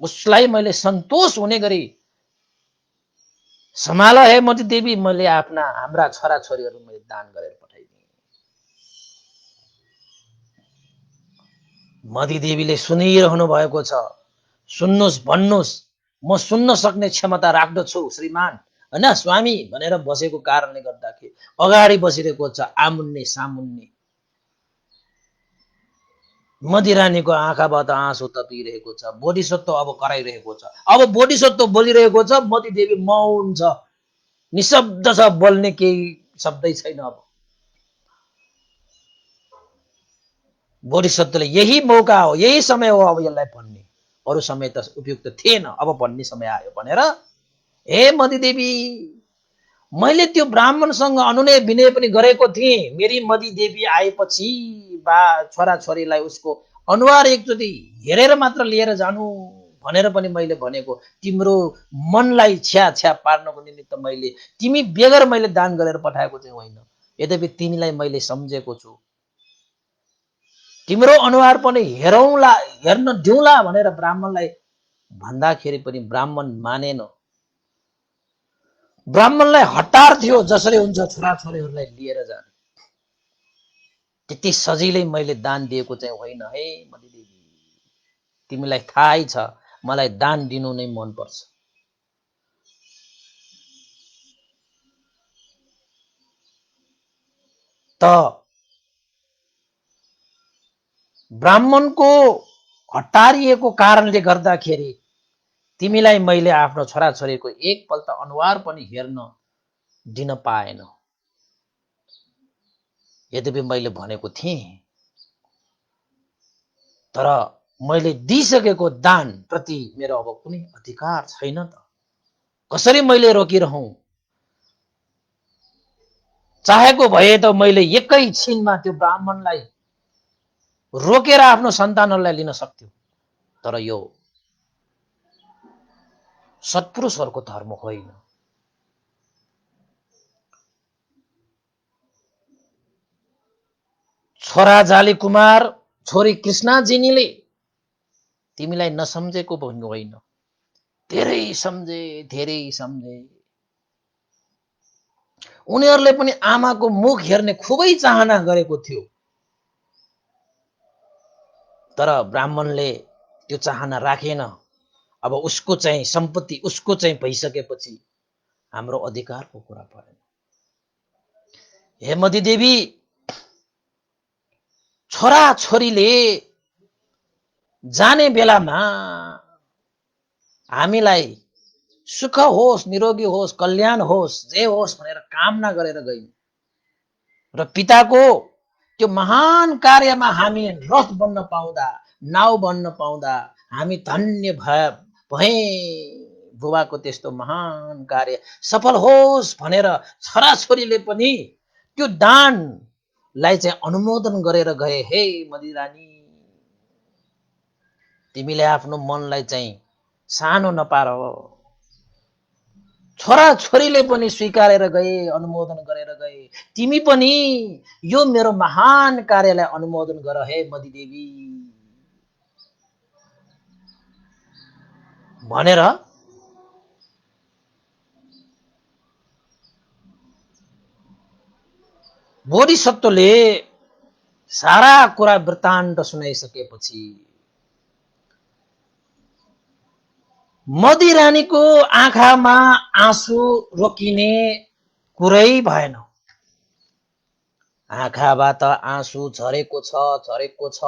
उसलाई मैले सन्तोष हुने गरी सम्हाल। हे मती देवी, मैले हाम्रा छोराछोरीहरू मैले दान गरेर पठाइदिएँ। मधुदेवीले सुनिरहनु भएको छ। सुन्नुस्, भन्नुस्, म सुन्न सक्ने क्षमता राख्दछु श्रीमान, हैन स्वामी भनेर बसेको कारणले गर्दाखेरि अगाडि बसिरहेको छ आमुन्ने सामुन्ने। मदिरानीको आँखाबाट आँसु ततिरहेको छ। बोधिसत्व अब कराइरहेको छ। अब बोधिसत्व बोलिरहेको छ, मधुदेवी मौन छ, निशब्द छ, बोल्ने केही शब्दै छैन। अब बोधिसत्वले यही मौका हो, यही समय हो अब यसलाई भन्ने, अरू समय त उपयुक्त थिएन, अब भन्ने समय आयो भनेर हे मधुदेवी, मैले त्यो ब्राह्मणसँग अनुनय विनय पनि गरेको थिएँ। मेरी मधुदेवी आएपछि बा छोराछोरीलाई उसको अनुहार एकचोटि हेरेर मात्र लिएर जानु भनेर पनि मैले भनेको। तिम्रो मनलाई छ्या छ्या पार्नको निमित्त मैले तिमी बेगर मैले दान गरेर पठाएको चाहिँ होइन। यद्यपि तिमीलाई मैले सम्झेको छु, तिम्रो अनुहार पनि हेरौँला, हेर्न दिउँला भनेर ब्राह्मणलाई भन्दाखेरि पनि ब्राह्मण मानेन। ब्राह्मणलाई हतार थियो जसरी हुन्छ छोराछोरीहरूलाई लिएर जाने। त्यति सजिलै मैले दान दिएको चाहिँ होइन है मधुदेवी, तिमीलाई थाहै छ मलाई दान दिनु नै मनपर्छ। त ब्राह्मणको हटारिएको कारणले गर्दाखेरि तिमीलाई मैले आफ्नो छोराछोरीको एकपल्ट अनुहार पनि हेर्न दिन पाएन। यद्यपि मैले भनेको थिएँ, तर मैले दिइसकेको दान प्रति मेरो अब कुनै अधिकार छैन त कसरी मैले रोकिरहँ? चाहेको भए त मैले एकैछिनमा त्यो ब्राह्मणलाई रोकेर आफ्नो सन्तानहरूलाई लिन सक्थ्यो। तर यो सत्पुरुषहरूको धर्म होइन। छोरा जाली कुमार, छोरी कृष्णाजिनीले तिमीलाई नसम्झेको भन्नु होइन, धेरै सम्झे, धेरै सम्झे। उनीहरूले पनि आमाको मुख हेर्ने खुबै चाहना गरेको थियो, तर ब्राह्मणले त्यो चाहना राखेन। अब उसको चाहिँ सम्पत्ति उसको चाहिँ भइसकेपछि हाम्रो अधिकारको कुरा परेन। हे मधुदेवी, छोरा छोरीले जाने बेलामा हामीलाई सुख होस्, निरोगी होस्, कल्याण होस्, जे होस् भनेर कामना गरेर गइन् र पिताको त्यो महान कार्यमा हामी रथ बन्न पाउँदा, नाउ बन्न पाउँदा हामी धन्य भए। बुबाको त्यस्तो महान कार्य सफल होस् भनेर छोराछोरीले पनि त्यो दानलाई चाहिँ अनुमोदन गरेर गए। हे मदिरानी, तिमीले आफ्नो मनलाई चाहिँ सानो नपार। छोराछोरीले पनि स्वीकारेर गए, अनुमोदन गरेर गए। तिमी पनि यो मेरो महान कार्यलाई अनुमोदन गर हे मधुदेवी भनेर बोधिसत्वले सारा कुरा वृत्तान्त सुनाइसकेपछि मदिरानीको आँखामा आँसु रोकिने कुरै भएन। आँखाबाट आँसु झरेको छ, झरेको छ,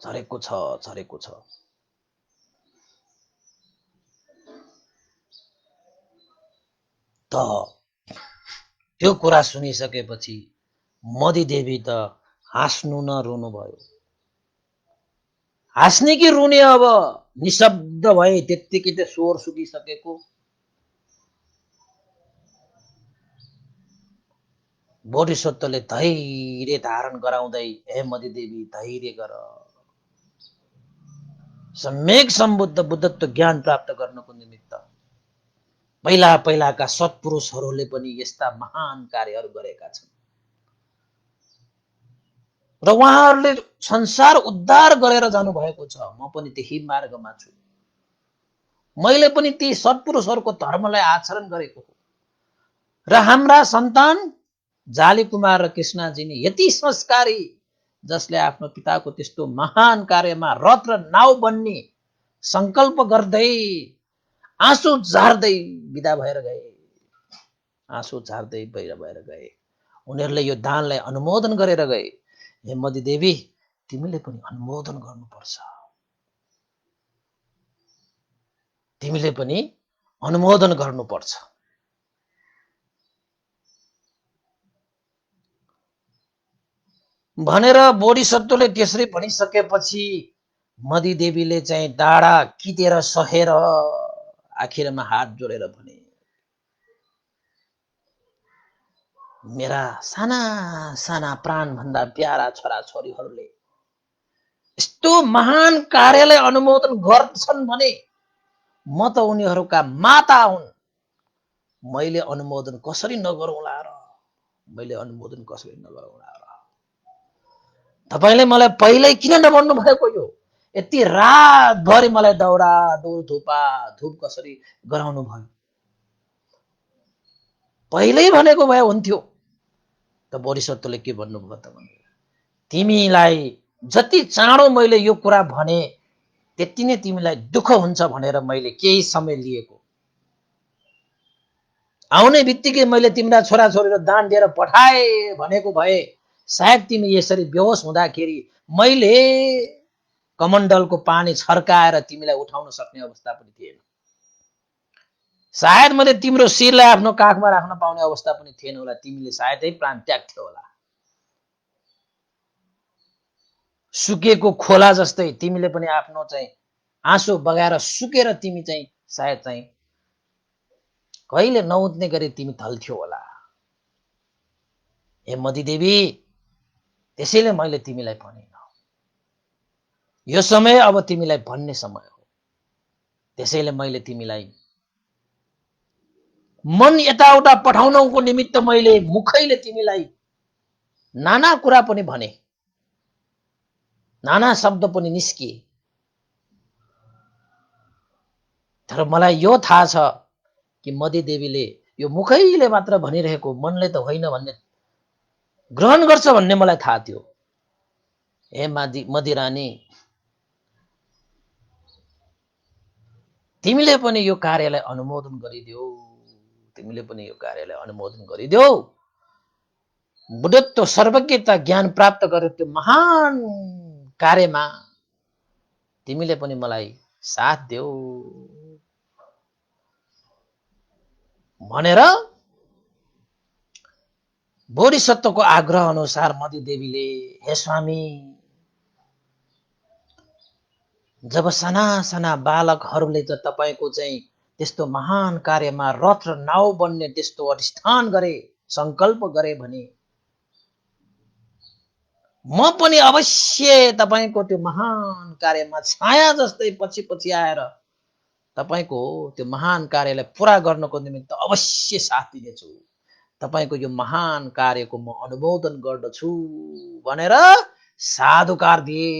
झरेको छ, झरेको छ। त त्यो कुरा सुनिसकेपछि मधुदेवी त हाँस्नु न रुनु भयो। हाँस्ने कि रुने? अब निशब्द भए, त्यत्तिकै त स्वर सुकिसकेको। बोधिसत्वले धैर्य धारण गराउँदै, हे मधुदेवी धैर्य गर, सम्यक सम्बुद्ध बुद्धत्व ज्ञान प्राप्त गर्नको निमित्त पहिला पहिलाका सत्पुरुषहरूले पनि यस्ता महान कार्यहरू गरेका छन् र उहाँहरूले संसार उद्धार गरेर जानु भएको छ। म पनि त्यही मार्गमा छु। मैले पनि ती सत्पुरुषहरूको धर्मलाई आचरण गरेको हो र हाम्रा सन्तान जाली कुमार र कृष्णजी नि यति संस्कारी जसले आफ्नो पिताको त्यस्तो महान कार्यमा रथ र नाउ बन्ने संकल्प गर्दै आँसु झार्दै बिदा भएर गए। आँसु झार्दै भएर गए। उनीहरूले यो दानलाई अनुमोदन गरेर गए। हे मदी देवी, तिमीले पनि अनुमोदन गर्नुपर्छ। तिमीले पनि अनुमोदन गर्नुपर्छ भनेर बोधिसत्वले त्यसरी भनिसकेपछि मदी देवीले चाहिँ डाँडा कितेर सहेर आखिरमा हात जोडेर भने, मेरा साना साना प्राणभन्दा प्यारा छोराछोरीहरूले यस्तो महान कार्यलाई अनुमोदन गर्छन् भने म त उनीहरूका माता हुन्। मैले अनुमोदन कसरी नगरौँला र? मैले अनुमोदन कसरी नगरौँला र? तपाईले मलाई पहिल्यै किन नभन्नु भएको? यो यति रातभरि मलाई दौरा डोल धुप कसरी गराउनु भयो? पहिल्यै भनेको भए हुन्थ्यो। त बोधिसत्वले के भन्नुभयो त भने, तिमीलाई जति चाँडो मैले यो कुरा भने त्यति नै तिमीलाई दुःख हुन्छ भनेर मैले केही समय लिएको। आउने बित्तिकै मैले तिम्रा छोराछोरीहरू दान दिएर पठाए भनेको भए सायद तिमी यसरी बेहोस हुँदाखेरि मैले कमण्डलको पानी छर्काएर तिमीलाई उठाउन सक्ने अवस्था पनि थिएन। सायद मैले तिम्रो शिरलाई आफ्नो काखमा राख्न पाउने अवस्था पनि थिएन होला। तिमीले सायदै प्राण त्याग्थ्यौ होला। सुकेको खोला जस्तै तिमीले पनि आफ्नो चाहिँ आँसु बगाएर सुकेर तिमी चाहिँ सायद चाहिँ कहिले नउठ्ने गरी तिमी ढल्थ्यौ होला। हे मदी देवी, त्यसैले मैले तिमीलाई भनेन। यो समय अब तिमीलाई भन्ने समय हो। त्यसैले मैले तिमीलाई मन यताउता पठाउनको निमित्त मैले मुखैले तिमीलाई नाना कुरा पनि भने, नाना शब्द पनि निस्किए। तर मलाई यो थाहा छ कि मदी देवीले यो मुखैले मात्र भनिरहेको, मनले त होइन भन्ने, ग्रहण गर्छ भन्ने मलाई थाहा थियो। हे मदी रानी, तिमीले पनि यो कार्यलाई अनुमोदन गरिदेऊ। तिमीले पनि यो कार्यलाई अनुमोदन गरिदेऊ। बुद्धत्व सर्वज्ञता ज्ञान प्राप्त गरेर त्यो महान कार्यमा तिमीले पनि मलाई साथ देऊ भनेर बोधिसत्वको आग्रह अनुसार मदी देवीले, हे स्वामी, जब साना साना बालकहरूले त तपाईको चाहिँ त्यस्तो महान कार्यमा रथ र नाउ बन्ने त्यस्तो अधिष्ठान गरे, संकल्प गरे भने म पनि अवश्य तपाईको त्यो महान कार्यमा छाया जस्तै पछि पछि आएर तपाईको त्यो महान कार्यलाई पूरा गर्नको निमित्त अवश्य साथ दिनेछु। तपाईको यो महान कार्यको म अनुमोदन गर्दछु भनेर साधुकार दिए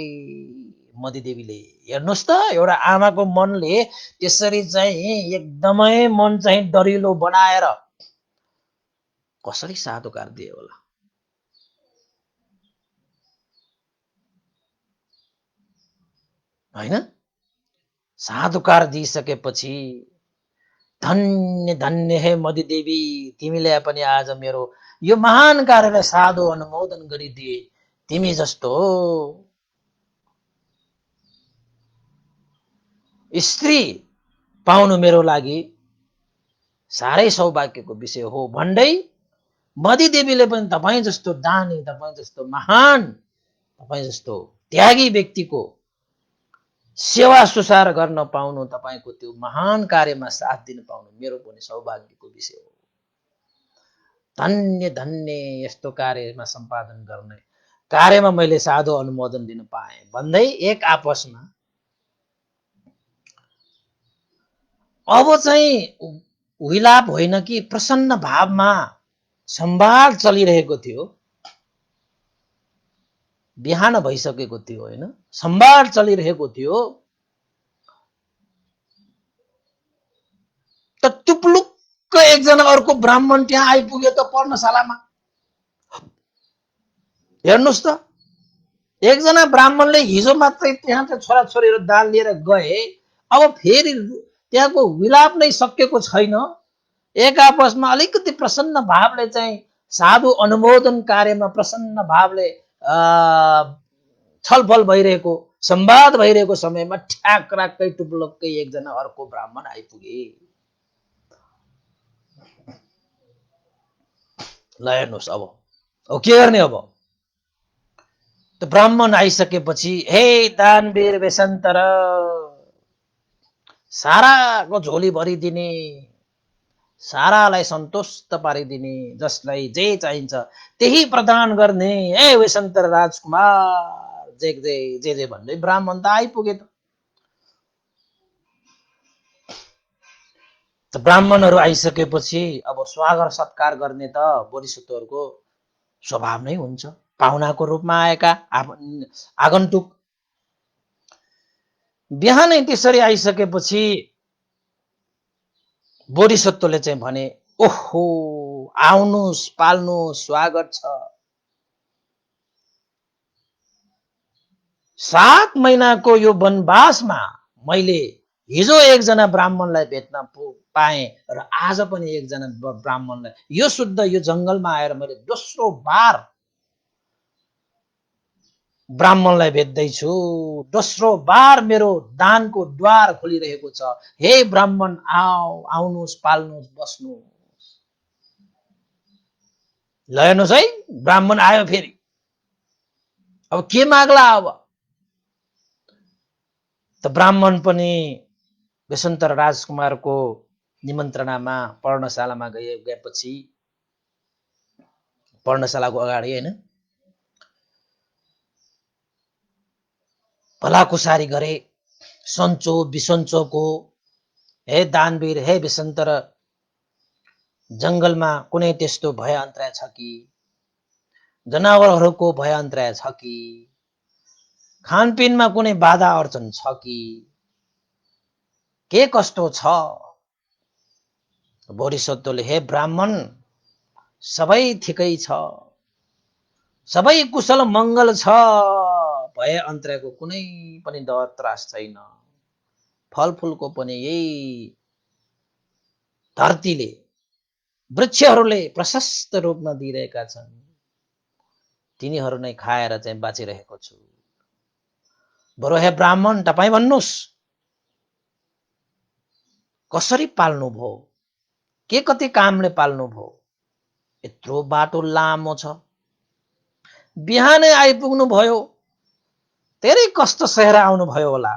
मदी देवीले। हेर्नुस् त, एउटा आमाको मनले त्यसरी चाहिँ एकदमै मन चाहिँ डरिलो बनाएर कसरी साधुकार दिए होला। हैन? साधुकार दिइसकेपछि धन्य धन्य हे मदी देवी, तिमीले पनि आज मेरो यो महान कार्यलाई साधु अनुमोदन गरिदिए। तिमी जस्तो स्त्री पाउनु मेरो लागि साह्रै सौभाग्यको विषय हो भन्दै मदी देवीले पनि तपाईँ जस्तो दानी, तपाईँ जस्तो महान, तपाईँ जस्तो त्यागी व्यक्तिको सेवा सुसार गर्न पाउनु, तपाईको त्यो महान कार्यमा साथ दिन पाउनु मेरो पनि सौभाग्यको विषय हो। धन्य धन्य यस्तो कार्यमा सम्पादन गर्ने कार्यमा मैले साधु अनुमोदन दिन पाएँ भन्दै एक आपसमा अब चाहिँ विलाप होइन कि प्रसन्न भावमा संवाद चलिरहेको थियो। बिहान भइसकेको थियो, होइन? संवाद चलिरहेको थियो। त टुप्लुक्क एकजना अर्को ब्राह्मण त्यहाँ आइपुग्यो त पर्णशालामा। हेर्नुस् त, एकजना ब्राह्मणले हिजो मात्रै त्यहाँ त छोराछोरीहरू दान लिएर गए, अब फेरि त्यहाँको विलाप नै सकेको छैन। एक आपसमा अलिकति प्रसन्न भावले चाहिँ साधु अनुमोदन कार्यमा प्रसन्न भावले छलफल भइरहेको, संवाद भइरहेको समयमा ठ्याक्राक्कै टुप्लक्कै एकजना अर्को ब्राह्मण आइपुगे। ल हेर्नुहोस् अब के गर्ने? अब त्यो ब्राह्मण आइसकेपछि हे दानवीर बेसन्तर, साराको झोली भरिदिने, सारालाई सन्तुष्ट पारिदिने, जसलाई जे चाहिन्छ त्यही प्रदान गर्ने, ए बेसन्तर राजकुमार, जे भन्दै ब्राह्मण त आइपुगे त। ब्राह्मणहरू आइसकेपछि अब स्वागत सत्कार गर्ने त बोधिसत्वहरूको स्वभाव नै हुन्छ। पाहुनाको रूपमा आएका आगन्तुक बिहानै त्यसरी आइसकेपछि बोधिसत्वले चाहिँ भने, ओहो आउनुस् पाल्नुस्, स्वागत छ। 7 महिनाको यो वनवासमा मैले हिजो एकजना ब्राह्मणलाई भेट्न पाएँ र आज पनि एकजना ब्राह्मणलाई यो शुद्ध यो जंगलमा आएर मैले दोस्रो बार ब्राह्मणलाई भेट्दैछु। दोस्रो बार मेरो दानको द्वार खोलिरहेको छ। हे ब्राह्मण, आउनुस् पाल्नुस् बस्नुस्। ल हेर्नुहोस् है, ब्राह्मण आयो फेरि। अब के माग्ला? अब त ब्राह्मण पनि बेसन्तर राजकुमारको निमन्त्रणामा पर्णशालामा गएपछि, पर्णशालाको अगाडि हैन, भलाकुसारी गरे, सन्चो बिसन्चोको। हे दानवीर, हे बेसन्तर, जंगलमा कुनै त्यस्तो भय अन्तराय छ कि? जनावरहरूको भय अन्तराय छ कि? खानपिनमा कुनै बाधा अडचन छ कि? के कस्तो छ? बोधिसत्वले, हे ब्राह्मण, सबै ठिकै छ, सबै कुशल मङ्गल छ, भय अन्तरायको कुनै पनि डर त्रास छैन। फलफुलको पनि यही धरतीले, वृक्षहरूले प्रशस्त रूपमा दिइरहेका छन्, तिनीहरू नै खाएर चाहिँ बाँचिरहेको छु। बरु हे ब्राह्मण, तपाईँ भन्नुहोस्, कसरी पाल्नु भो? के कति कामले पाल्नु भो? यत्रो बाटो लामो छ, बिहानै आइपुग्नु भयो, धेरै कष्ट सहेर आउनु भयो होला।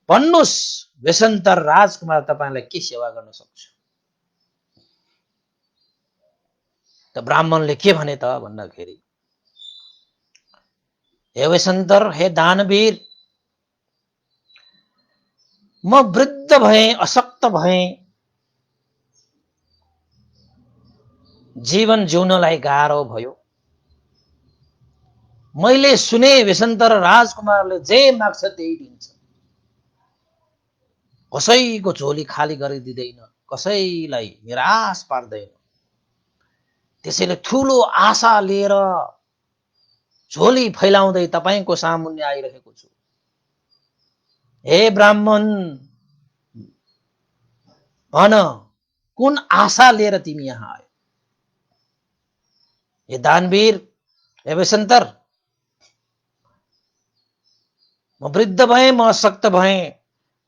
भन्नुहोस् बेसन्तर राजकुमार, तपाईलाई के सेवा गर्न सक्छु? त ब्राह्मणले के भने त भन्दाखेरि, हे बेसन्तर, हे दानवीर, म वृद्ध भएँ, अशक्त भएँ, जीवन जिउनलाई गाह्रो भयो। मैले सुने बेसन्तर राजकुमारले जे माग्छ त्यही दिन्छ, कसैको झोली खाली गरिदिँदैन, कसैलाई निराश पार्दैन। त्यसैले ठूलो आशा लिएर झोली फैलाउँदै तपाईको सामुन्ने आइरहेको छु। हे ब्राह्मण, भन, कुन आशा लिएर तिमी यहाँ आयो? हे दानवीर, हे बेसन्तर, म वृद्ध भएँ, म अशक्त भएँ,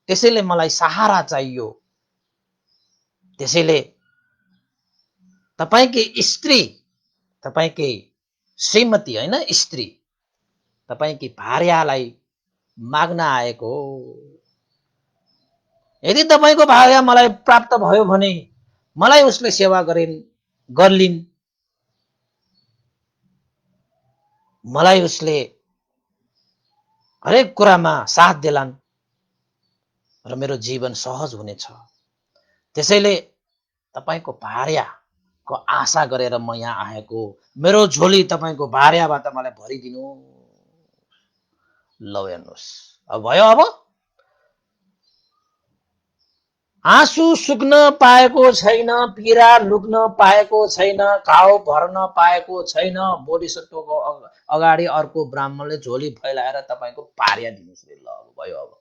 त्यसैले मलाई सहारा चाहियो। त्यसैले तपाईकै स्त्री, तपाईकै श्रीमती हैन, स्त्री, तपाईकी भार्यालाई माग्न आएको हो। यदि तपाईको भार्या मलाई प्राप्त भयो भने मलाई उसले सेवा गर्लिन्, मलाई उसले हरेक कुरामा साथ देलान् र मेरो जीवन सहज हुनेछ। त्यसैले तपाईको भार्याको आशा गरेर म यहाँ आएको, मेरो झोली तपाईको भार्याबाट मलाई भरिदिनु। ल हेर्नुहोस्, अब भयो। अब आँसु सुक्न पाएको छैन, पीडा लुक्न पाएको छैन, घाउ भर्न पाएको छैन। बोधिसत्वको अगाडि अर्को ब्राह्मणले झोली फैलाएर तपाईँको पार्या दिनुहोस् रे। ल भयो। अब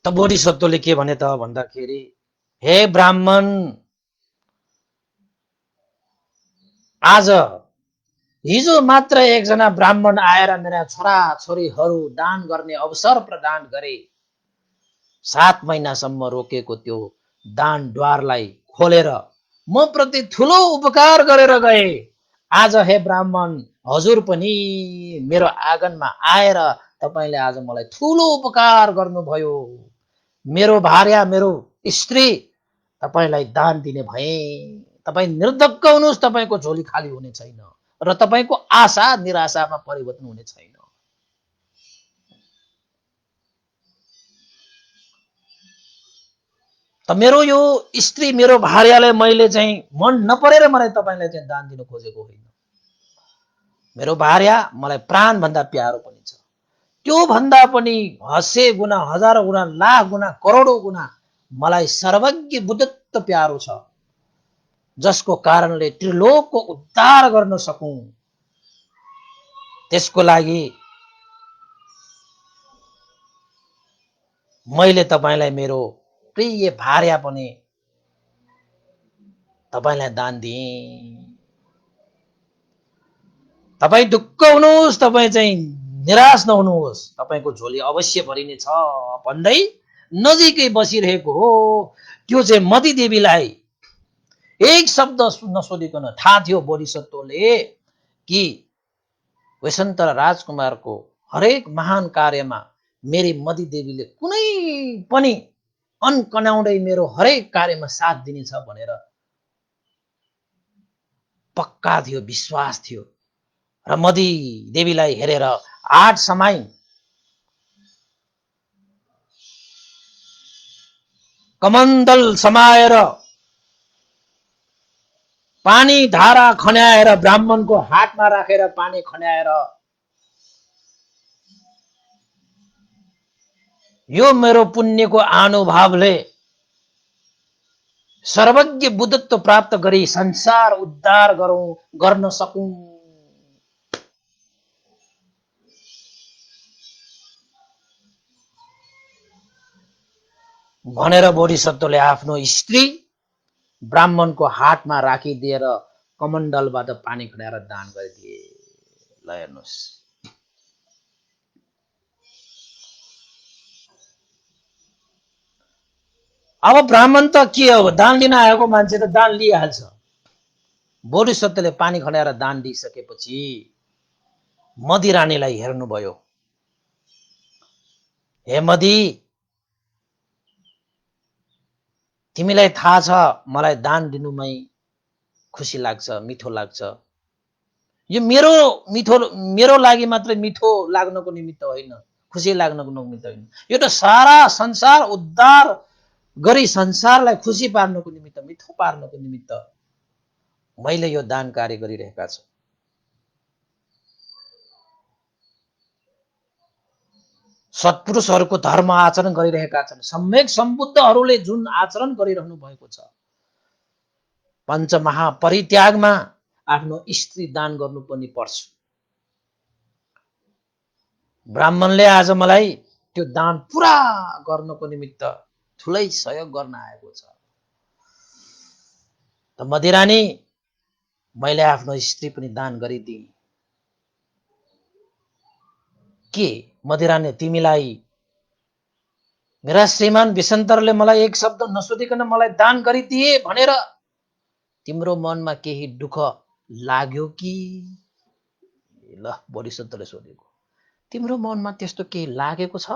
त बोधिसत्वले के भने त भन्दाखेरि, हे ब्राह्मण, आज हिजो मात्र एकजना ब्राह्मण आएर मेरा छोरा छोरीहरू दान गर्ने अवसर प्रदान गरे। 7 महिनासम्म रोकेको त्यो दान द्वारलाई खोलेर म प्रति ठुलो उपकार गरेर गए। आज हे ब्राह्मण, हजुर पनि मेरो आँगनमा आएर तपाईले आज मलाई ठुलो उपकार गर्नुभयो। मेरो भार्या, मेरो स्त्री तपाईलाई दान दिने भए। तपाई निर्धक्क हुनुहोस्, तपाईको झोली खाली हुने छैन र तपाईको आशा निराशामा परिवर्तन हुने छैन। त मेरो यो स्त्री, मेरो भार्यालाई मैले चाहिँ मन नपरेर मलाई तपाईलाई चाहिँ दान दिन खोजेको होइन। मेरो भार्या मलाई प्राण भन्दा प्यारो पनि छ। त्यो भन्दा पनि 100 गुना, 1000 गुना, लाख गुना, करोडौं गुना मलाई सर्वज्ञ बुद्धत्व प्यारो छ, जसको कारणले त्रिलोकको उद्धार गर्न सकौं। त्यसको लागि मैले तपाईलाई मेरो प्रिय भार्या पनि तपाईलाई दान दिएँ। तपाई ढुक्क हुनुहोस्, तपाई चाहिँ निराश नहुनुहोस्, तपाईको झोली अवश्य भरिने छ भन्दै नजिकै बसिरहेको हो त्यो चाहिँ मती देवीलाई एक शब्द नसोधिकन थाहा थियो बोधिसत्वले कि वैशन्तर राजकुमारको हरेक महान कार्यमा मेरी मती देवीले कुनै पनि अनकनाउँदै मेरो हरेक कार्यमा साथ दिनेछ भनेर पक्का थियो, विश्वास थियो। र मती देवीलाई हेरेर आठ समाई कमण्डल समाएर पानी धारा खन्याएर ब्राह्मणको हातमा राखेर पानी खन्याएर यो मेरो पुण्यको अनुभवले सर्वज्ञ बुद्धत्व प्राप्त गरी संसार उद्धार गर्न सकौं भनेर बोधिसत्वले आफ्नो स्त्री ब्राह्मणको हातमा राखिदिएर कमण्डलबाट पानी खन्याएर दान गरिदिए। ल हेर्नुहोस्, अब ब्राह्मण त के हो, दान लिन आएको मान्छे त दान लिइहाल्छ। बोधिसत्वले पानी खन्याएर दान दिइसकेपछि मदी रानीलाई हेर्नुभयो। हे मदी, तिमीलाई थाहा छ मलाई दान दिनुमै खुसी लाग्छ, मिठो लाग्छ। यो मेरो लागि मात्र मिठो लाग्नको निमित्त होइन, खुसी लाग्नको निमित्त होइन, यो त सारा संसार उद्धार गरी संसारलाई खुसी पार्नको निमित्त, मिठो पार्नको निमित्त मैले यो दान कार्य गरिरहेका छु। सत्पुरुषहरूको धर्म आचरण गरिरहेका छन्। सम्यक सम्बुद्धहरूले जुन आचरण गरिरहनु भएको छ, पञ्चमहापरित्यागमा आफ्नो स्त्री दान गर्नु पनि पर्छ। ब्राह्मणले आज मलाई त्यो दान पूरा गर्नको निमित्त ठुलै सहयोग गर्न आएको छ। त मदिरानी, मैले आफ्नो स्त्री पनि दान गरिदिएँ। के मदिरानी, तिमीलाई मेरा श्रीमान विशन्तरले मलाई एक शब्द नसोधिकन मलाई दान गरिदिए भनेर तिम्रो मनमा केही दुःख लाग्यो कि? ल बोधिसत्वले सोधेको, तिम्रो मनमा त्यस्तो केही लागेको छ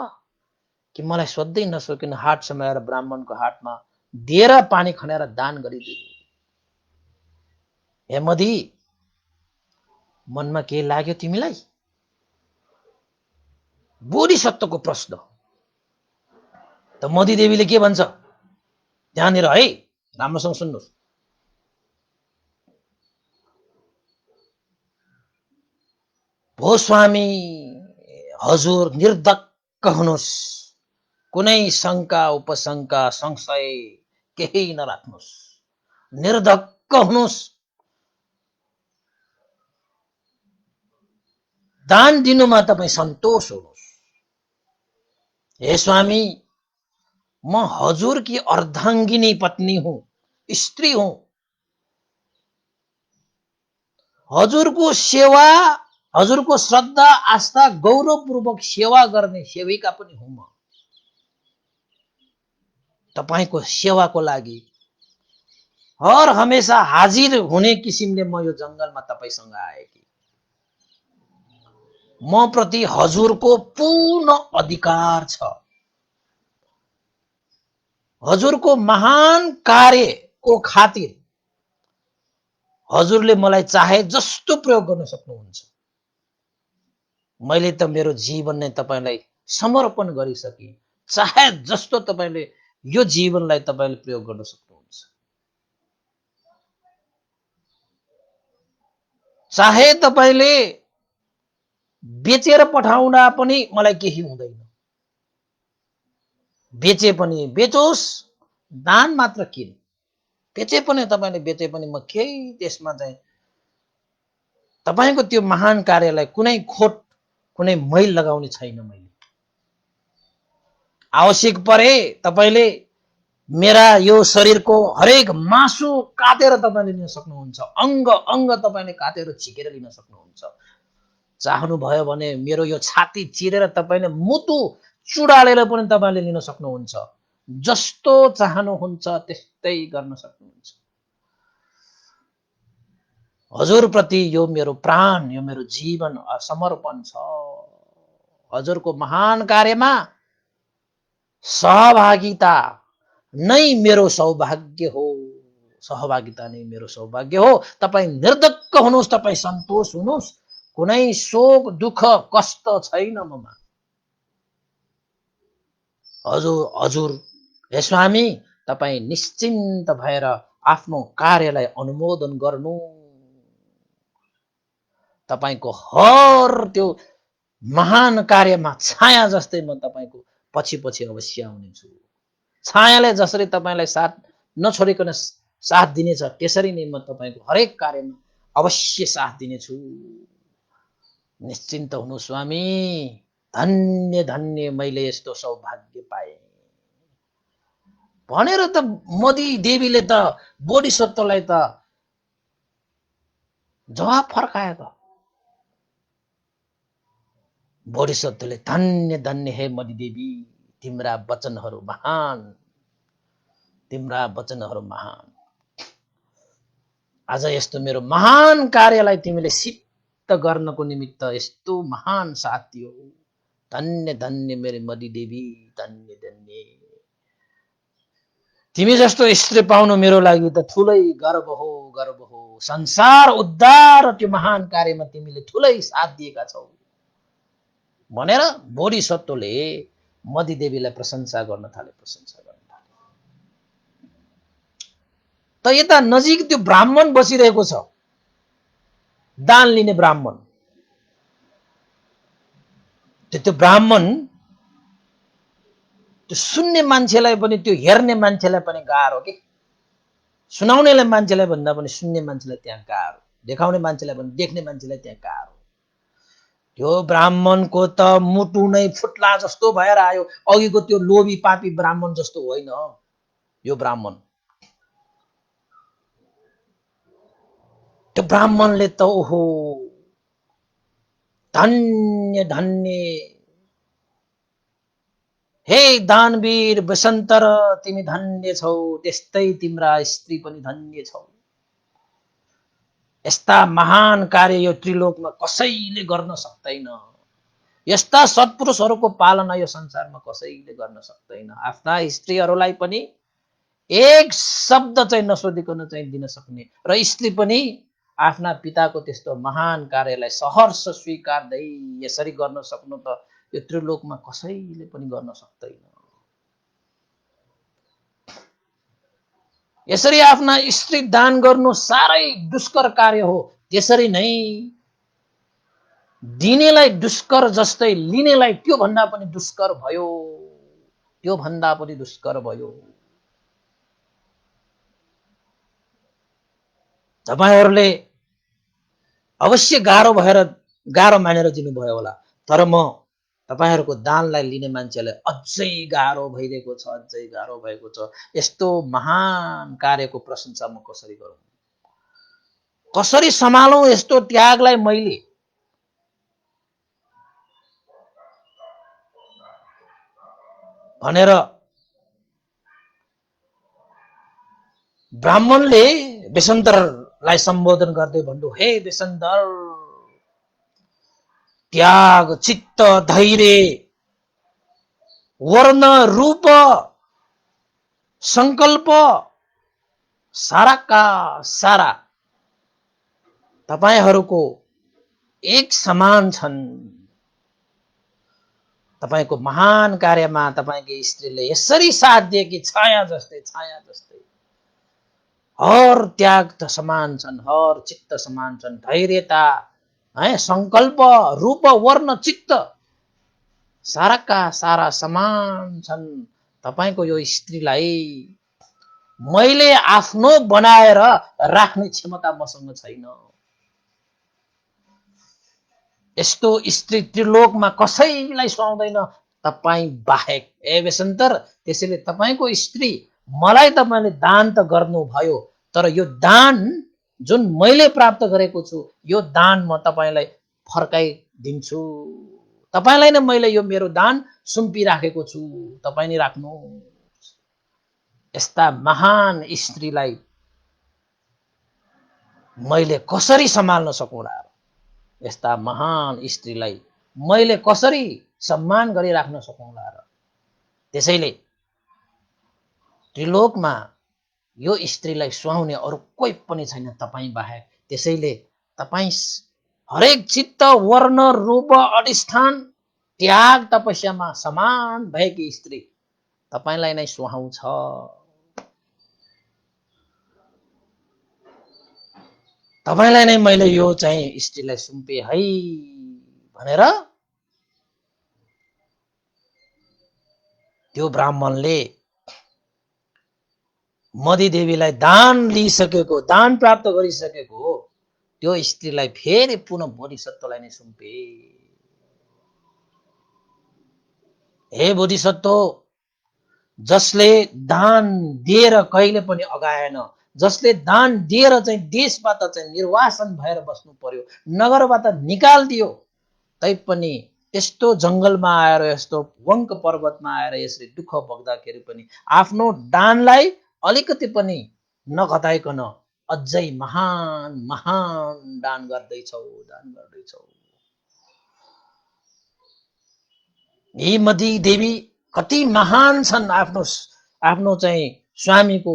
कि मलाई सोध्दै नसोकिन हात समाएर ब्राह्मणको हातमा दिएर पानी खन्याएर दान गरिदिए? हे मदी, मनमा के लाग्यो तिमीलाई? बोधिसत्वको प्रश्न। त मदी देवीले के भन्छ त्यहाँनिर है, राम्रोसँग सुन्नुहोस्। हो स्वामी, हजुर निर्धक्क हुनुहोस्, कुनै शंका उपशंका संशय केही नराख्नुहोस्, निर्धक्क हुनुहोस्, दान दिनुमा तपाई सन्तोष हुनुहोस्। हे स्वामी, म हजुर की अर्धांगिनी पत्नी हूं, स्त्री हूं, हजुरको सेवा, हजुरको श्रद्धा आस्था गौरवपूर्वक सेवा गर्ने सेविका पनि हुँ म। तपाईको सेवाको लागि हर हमेशा हाजिर हुने किसिमले म यो जंगलमा तपाईसँग आएकी। म प्रति हजुरको पूर्ण अधिकार छ। हजुरको महान कार्यको खातिर हजुरले मलाई चाहे जस्तो प्रयोग गर्न सक्नुहुन्छ। मैले त मेरो जीवन नै तपाईलाई समर्पण गरिसके। चाहे जस्तो तपाईले यो जीवनलाई तपाईले प्रयोग गर्न सक्नुहुन्छ। चाहे तपाईले बेचेर पठाउन पनि मलाई केही हुँदैन। बेचे पनि बेचोस्, दान मात्र किन। बेचे पनि तपाईले बेचे पनि म केही त्यसमा चाहिँ तपाईको त्यो महान कार्यलाई कुनै खोट, कुनै मैल लगाउने छैन मैले। आवश्यक परे तपाईले मेरा यो शरीरको हरेक मासु काटेर तपाईले लिन सक्नुहुन्छ। अंग अंग तपाईले काटेर छिकेर लिन सक्नुहुन्छ। चाहनु भयो भने मेरो यो छाती चिरेर तपाईले मुटु चुडालेर पनि तपाईले लिन सक्नुहुन्छ। जस्तो चाहनुहुन्छ त्यस्तै गर्न सक्नुहुन्छ। हजुर प्रति यो मेरो प्राण, यो मेरो जीवन समर्पण छ। हजुरको महान कार्यमा सहभागिता नै मेरो सौभाग्य हो। सहभागिता नै मेरो सौभाग्य हो। तपाई निर्धक्क हुनुहोस्, तपाई सन्तोष हुनुहोस्। कुनै शोक दुःख कष्ट छैन ममा। हजुर हे स्वामी, तपाई निश्चिन्त भएर आफ्नो कार्यलाई अनुमोदन गर्नु। तपाईको हर त्यो महान कार्यमा छाया जस्तै म तपाईको पछि पछि अवश्य आउनेछु। छायाले जसरी तपाईलाई साथ नछोडिकन साथ दिनेछ, त्यसरी नै म तपाईको हरेक कार्यमा अवश्य साथ दिनेछु। निश्चिन्त हुनु स्वामी। धन्य धन्य मैले यस्तो सौभाग्य पाए भनेर त मदी देवीले त बोधिसत्वलाई त जवाब फर्कायो त। बोधिसत्वले धन्य धन्य हे मदी देवी, तिम्रा वचनहरू महान, तिम्रा वचनहरू महान। आज यस्तो मेरो महान कार्यलाई तिमीले सिद्ध गर्नको निमित्त यस्तो महान साथ दियो। धन्य धन्य मेरी मदी देवी, धन्य धन्य। तिमी जस्तो स्त्री पाउनु मेरो लागि त ठुलै गर्व हो, गर्व हो। संसार उद्धार त्यो महान कार्यमा तिमीले ठुलै साथ दिएका छौ भनेर बोधिसत्वले मदी देवीलाई प्रशंसा गर्न थाले, प्रशंसा गर्न थाले। त यता नजिक त्यो ब्राह्मण बसिरहेको छ, दान लिने ब्राह्मण। त्यो ब्राह्मण त्यो सुन्ने मान्छेलाई पनि, त्यो हेर्ने मान्छेलाई पनि गाह्रो के। सुनाउनेलाई मान्छेलाई भन्दा पनि सुन्ने मान्छेलाई त्यहाँ गाह्रो, देखाउने मान्छेलाई पनि देख्ने मान्छेलाई त्यहाँ गाह्रो। त्यो ब्राह्मणको त मुटु नै फुट्ला जस्तो भएर आयो। अघिको त्यो लोभी पापी ब्राह्मण जस्तो होइन यो ब्राह्मण। त्यो ब्राह्मणले त ओहो धन्य धन्य हे दानवीर बसन्तर, तिमी धन्य छौ। त्यस्तै तिम्रा स्त्री पनि धन्य छौ। यस्ता महान कार्य यो त्रिलोकमा कसैले गर्न सक्दैन। यस्ता सत्पुरुषहरूको पालना यो संसारमा कसैले गर्न सक्दैन। आफ्ना स्त्रीहरूलाई पनि एक शब्द चाहिँ नसोधिकन चाहिँ दिन सक्ने, र स्त्री पनि आफ्ना पिताको त्यस्तो महान कार्यलाई सहर्ष स्वीकार्दै यसरी गर्न सक्नु त यो त्रिलोकमा कसैले पनि गर्न सक्दैन। यसरी आफ्ना स्त्री दान गर्नु साह्रै दुष्कर कार्य हो। त्यसरी नै दिनेलाई दुष्कर जस्तै लिनेलाई त्यो भन्दा पनि दुष्कर भयो, त्यो भन्दा पनि दुष्कर भयो। तपाईहरुले अवश्य गाह्रो मानेर दिनुभयो होला, तर म तपाईहरुको दानलाई लिने मान्छेलाई अझै गाह्रो भइरहेको छ, अझै गाह्रो भएको छ। यस्तो महान कार्यको प्रशंसा म कसरी गरौँ, कसरी सम्हालौं यस्तो त्यागलाई मैले? भनेर ब्राह्मणले बेसन्तरलाई सम्बोधन गर्दै भन्नु, हे बेसन्तर, त्याग, चित्त, धैर्य, वर्ण, रूप, संकल्प साराका सारा तपाईहरुको एक समान छन्। तपाईको महान कार्यमा तपाईकी स्त्रीले यसरी साथ दिएकी छाया जस्तै, छाया जस्तै। हर त्याग त समान छन्, हर चित्त समान छन्, धैर्यता, है, संकल्प, रूप, वर्ण, चित्त साराका सारा समान छन्। तपाईको यो स्त्रीलाई मैले आफ्नो बनाएर राख्ने क्षमता मसँग छैन। यस्तो स्त्री त्रिलोकमा कसैलाई सुहाउँदैन तपाई बाहेक। ए बेसन्तर, त्यसैले तपाईको स्त्री मलाई तपाईले दान त गर्नुभयो, तर यो दान जुन मैले प्राप्त गरेको छु, यो दान म तपाईलाई फर्काइदिन्छु। तपाईलाई नै मैले यो मेरो दान सुम्पिराखेको छु, तपाई नै राख्नु। यस्ता महान स्त्रीलाई मैले कसरी सम्हाल्न सकौँला? यस्ता महान स्त्रीलाई मैले कसरी सम्मान गरिराख्न सकौँला र? त्यसैले त्रिलोकमा यो स्त्रीलाई सुहाउने अरु कोही पनि छैन तपाई बाहेक। त्यसैले तपाई हरेक चित्त, वर्ण, रूप, अधिष्ठान, त्याग, तपस्यामा समान भएकी स्त्री तपाईलाई नै सुहाउँछ। तपाईलाई नै मैले यो चाहिँ स्त्रीलाई सुम्पे है भनेर त्यो ब्राह्मणले मदी देवीलाई दान लिइसकेको, दान प्राप्त गरिसकेको त्यो स्त्रीलाई फेरि पुनः बोधिसत्वलाई नै सुम्पे। हे बोधिसत्व, जसले दान दिएर कहिले पनि अगाएन, जसले दान दिएर चाहिँ देशबाट चाहिँ निर्वासन भएर बस्नु पर्यो, नगरबाट निकाल्दियो, तैपनि यस्तो जंगलमा आएर, यस्तो वंक पर्वतमा आएर यसरी दुःख भोग्दाखेरि पनि आफ्नो दानलाई अलिकति पनि नघटाइकन अझै महान महान दान गर्दैछौ, दान गर्दैछौ। यी मदी देवी कति महान छन्, आफ्नो चाहिँ स्वामीको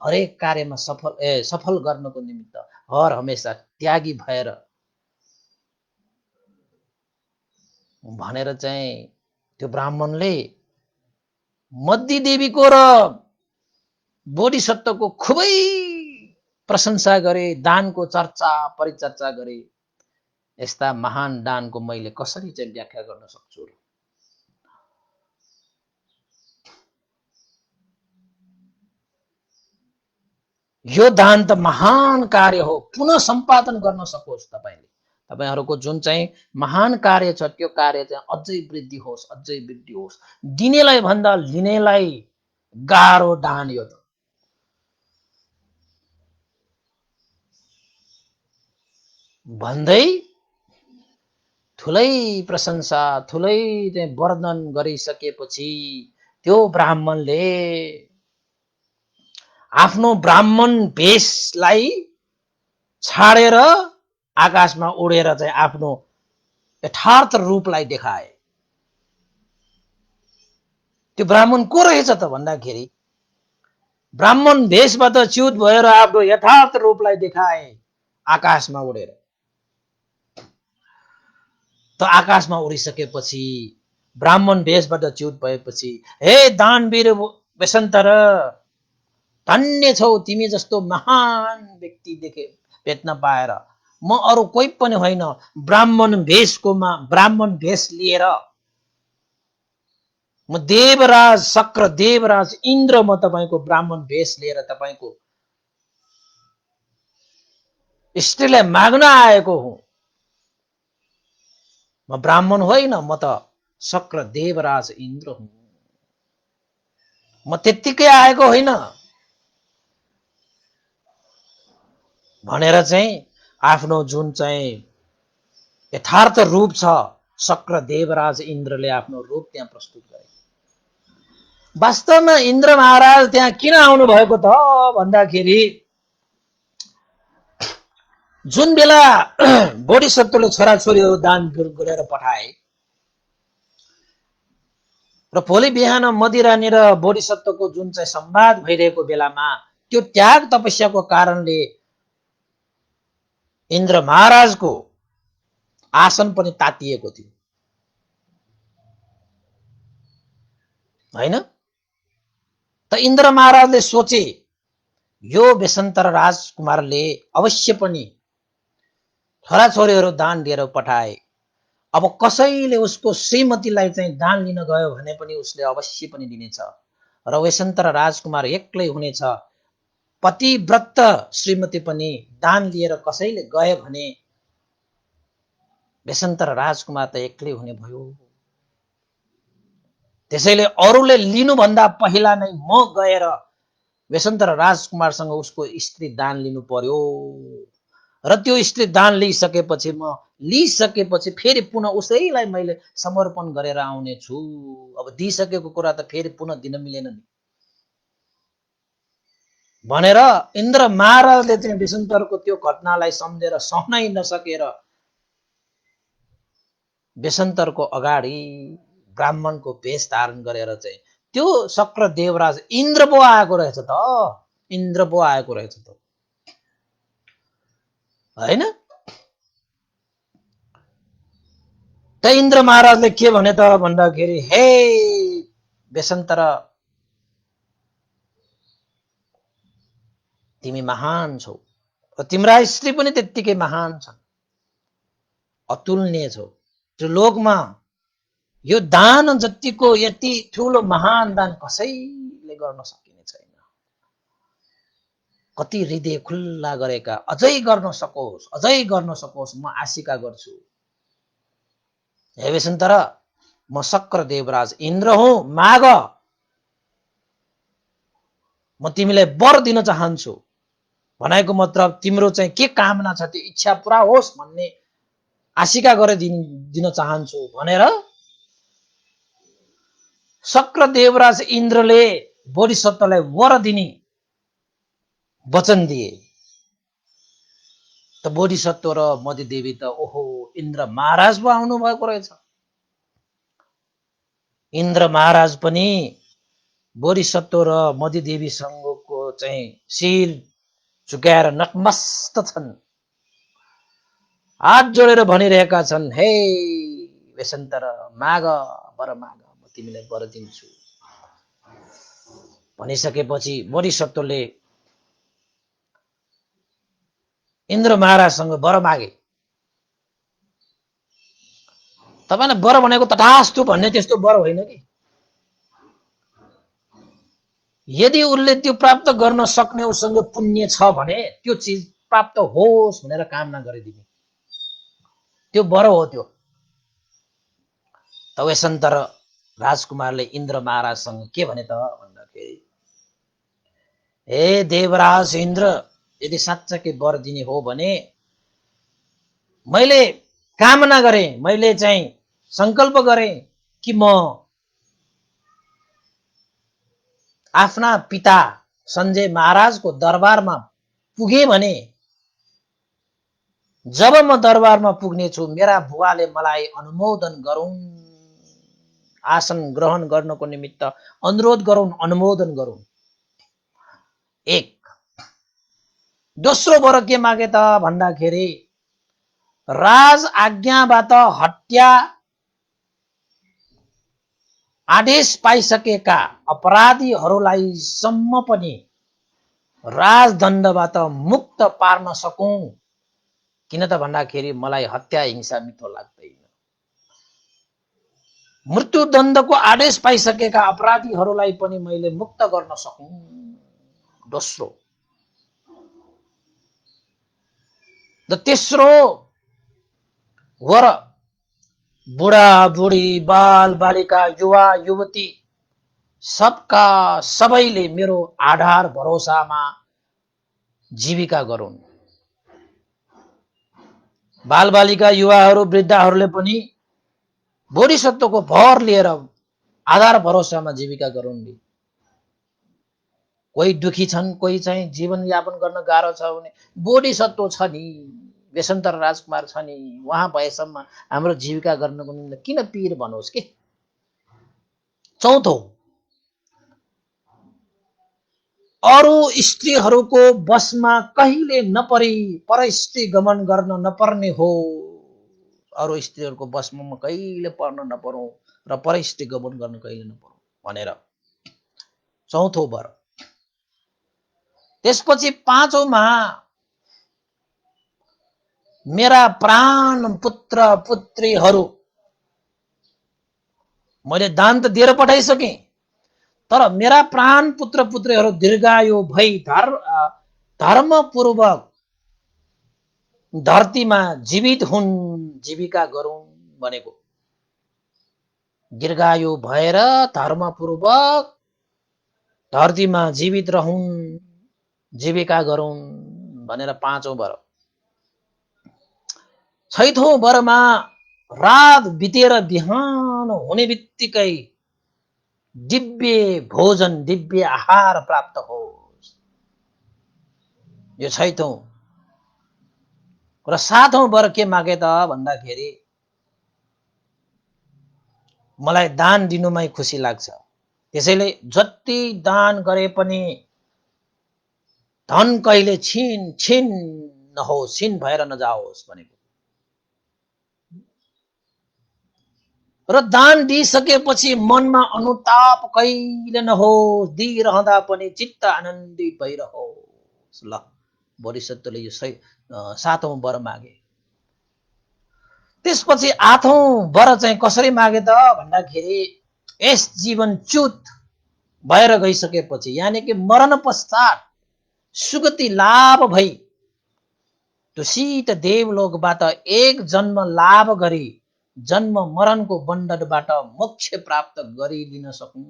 हरेक कार्यमा सफल गर्नको निमित्त हर हमेशा त्यागी भएर भनेर चाहिँ त्यो ब्राह्मणले मदी देवीको र बोधिसत्वको खुबै प्रशंसा गरे, दानको चर्चा परिचर्चा गरे। यस्ता महान दानको मैले कसरी चाहिँ व्याख्या गर्न सक्छु र? यो दान त महान कार्य हो, पुनः सम्पादन गर्न सकोस् तपाईले। तपाईहरुको जुन चाहिँ महान कार्य छ त्यो कार्य चाहिँ अझै वृद्धि होस्, अझै वृद्धि होस्। दिनेलाई भन्दा लिनेलाई गाह्रो दान यो त। भन्दै ठुलै प्रशंसा, ठुलै चाहिँ वर्णन गरिसकेपछि त्यो ब्राह्मणले आफ्नो ब्राह्मण भेषलाई छाडेर आकाशमा उडेर चाहिँ आफ्नो यथार्थ रूपलाई देखाए। त्यो ब्राह्मण को रहेछ त भन्दाखेरि ब्राह्मण भेषबाट च्युत भएर आफ्नो यथार्थ रूपलाई देखाए आकाशमा उडेर। त आकाशमा उडिसकेपछि ब्राह्मण भेषबाट च्युत भएपछि, हे दानवीर बेसन्तर, धन्य छौ तिमी जस्तो महान व्यक्ति भेट्न पाएर, म अरू कोही पनि होइन, ब्राह्मण भेष लिएर म देवराज शक्र देवराज इन्द्र म तपाईको ब्राह्मण भेष लिएर तपाईको स्त्रीलाई माग्न आएको हुँ। म ब्राह्मण होइन, म त शक्र देवराज इन्द्र हुँ। म त्यत्तिकै आएको होइन भनेर चाहिँ आफ्नो जुन चाहिँ यथार्थ रूप छ, शक्र देवराज इन्द्रले आफ्नो रूप त्यहाँ प्रस्तुत गरे। वास्तवमा इन्द्र महाराज त्यहाँ किन आउनु भएको त भन्दाखेरि जुन बेला बोधिसत्वले छोराछोरीहरू दान गरेर पठाए र भोलि बिहान मदिरानी र बोधिसत्वको जुन चाहिँ संवाद भइरहेको बेलामा त्यो त्याग तपस्याको कारणले इन्द्र महाराजको आसन पनि तातिएको थियो हैन। त इन्द्र महाराजले सोचे यो बेसन्तर राजकुमारले अवश्य पनि छोराछोरीहरू दान दिएर पठाए, अब कसैले उसको श्रीमतीलाई चाहिँ दान लिन गयो भने पनि उसले अवश्य पनि दिनेछ र बेसन्तर राजकुमार एक्लै हुनेछ। पतिव्रत श्रीमती पनि दान लिएर कसैले गए भने बेसन्तर राजकुमार त एक्लै हुने भयो। त्यसैले अरूले लिनुभन्दा पहिला नै म गएर बेसन्तर राजकुमारसँग उसको स्त्री दान लिनु पर्यो र त्यो स्त्री दान लिइसकेपछि फेरि पुनः उसैलाई मैले समर्पण गरेर आउने छु। अब दिइसकेको कुरा त फेरि पुनः दिन मिलेन नि भनेर इन्द्र महाराजले चाहिँ बेसन्तरको त्यो घटनालाई सम्झेर सहनै नसकेर बेसन्तरको अगाडि ब्राह्मणको भेष धारण गरेर चाहिँ त्यो शक्र देवराज इन्द्र पो आएको रहेछ त, इन्द्र पो आएको रहेछ त हैन। त इन्द्र महाराजले के भने त भन्दाखेरि हे बेसन्तर तिमी महान छौ र तिम्रा स्त्री पनि त्यत्तिकै महान छन्, अतुलनीय छौ। त्यो लोकमा यो दान जतिको यति ठुलो महान दान कसैले गर्न सकिने छैन। कति हृदय खुल्ला गरेका अझै गर्न सकोस् म आशिका गर्छु। हे बेसन्तर म शक्र देवराज इन्द्र हुँ, माग म तिमीलाई वर दिन चाहन्छु। भनेको मतलब तिम्रो चाहिँ के कामना छ त्यो इच्छा पूरा होस् भन्ने आशिका गरे दिन चाहन्छु भनेर शक्र देवराज इन्द्रले बोधिसत्वलाई वर दिने वचन दिए। त बोधिसत्व र मदिदेवी त ओहो इन्द्र महाराज पो आउनु भएको रहेछ। इन्द्र महाराज पनि बोधिसत्व र मदिदेवीसँगको चाहिँ शिर झुकाएर नतमस्त छन्, हात जोडेर भनिरहेका छन् हे बेसन्तर माग वर माग म तिमीलाई वर दिन्छु। भनिसकेपछि बोधिसत्वले इन्द्र महाराजसँग वर मागे। तपाईलाई वर भनेको तथास्तु भन्ने त्यस्तो वर होइन कि, यदि उसले त्यो प्राप्त गर्न सक्ने उसँग पुण्य छ भने त्यो चिज प्राप्त होस् भनेर कामना गरिदिने त्यो वर हो त्यो। त बेसन्तर राजकुमारले इन्द्र महाराजसँग के भने त भन्दाखेरि हे देवराज इन्द्र यदि साँच्चै वर दिने हो भने मैले कामना गरेँ, मैले चाहिँ संकल्प गरेँ कि म आफ्ना पिता सञ्जय महाराजको दरबारमा पुगे भने जब म दरबारमा पुग्ने छु मेरा बुवाले मलाई अनुमोदन गरून्, आसन ग्रहण गर्नको निमित्त अनुरोध गरून्, अनुमोदन गरून्। एक दोस्रो वर के मागे त भन्दाखेरि राज आज्ञाबाट हत्या आदेश पाइसकेका अपराधीहरूलाई सम्म पनि राजदण्डबाट मुक्त पार्न सकौं किन त भन्दाखेरि मलाई हत्या हिंसा मिठो लाग्दैन। मृत्युदण्डको आदेश पाइसकेका अपराधीहरूलाई पनि मैले मुक्त गर्न सकूं। दोस्रो र तेस्रो, वर बुढा बुढी बाल बालिका युवा युवती सबैले मेरो आधार भरोसामा जीविका गरून्। बाल बालिका युवाहरू वृद्धहरूले पनि बोधिसत्वको भर लिएर आधार भरोसामा जीविका गरून्। कोही दुखी छन्, कोही चाहिँ जीवन यापन गर्न गाह्रो छ भने बोधिसत्व छ नि, बेसन्तर राजकुमार छ नि, उहाँ भएसम्म हाम्रो जीविका गर्नको निम्ति किन पीर बनोस् के। चौथो, अरू स्त्रीहरूको बसमा कहिले नपरी परस्त्री गमन गर्न नपर्ने हो। अरू स्त्रीहरूको बसमा म कहिले पर्न नपरौं र परस्त्री गमन गर्न कहिले नपरौं भनेर चौथो वर। त्यसपछि पाँचौंमा, मेरा प्राण पुत्र पुत्रीहरू मैले दान त दिएर पठाइसके, तर मेरा प्राण पुत्र पुत्रीहरू दीर्घायु भई धर्मपूर्वक धरतीमा जीवित हुन्, जीविका गरून् भनेको। दीर्घायु भएर धर्मपूर्वक धरतीमा जीवित रहून्, जीविका गरून् भनेर पाँचौं वर। छैठौं वरमा रात बितेर बिहान हुने बित्तिकै दिव्य भोजन दिव्य आहार प्राप्त होस्, यो छैठौं। र सातौं वर के मागे त भन्दाखेरि मलाई दान दिनुमै खुसी लाग्छ, त्यसैले जति दान गरे पनि धन कहिले छिन छिन नहोस्, छिन भएर नजाओस् भनेको। र दान दिइसकेपछि मनमा अनुताप कहिले नहोस्, दिइरहँदा पनि चित्त आनन्दित भइरहोस्। ल, बोधिसत्वले यो सातौं वर मागे। त्यसपछि आठौं वर चाहिँ कसरी मागे त भन्दाखेरि यस जीवन च्युत भएर गइसकेपछि, यानि कि मरण पश्चात सुगति लाभ भई त्यो शीत देवलोकबाट एक जन्म लाभ गरी जन्म मरणको बन्धनबाट मोक्ष प्राप्त गरिलिन सकूं।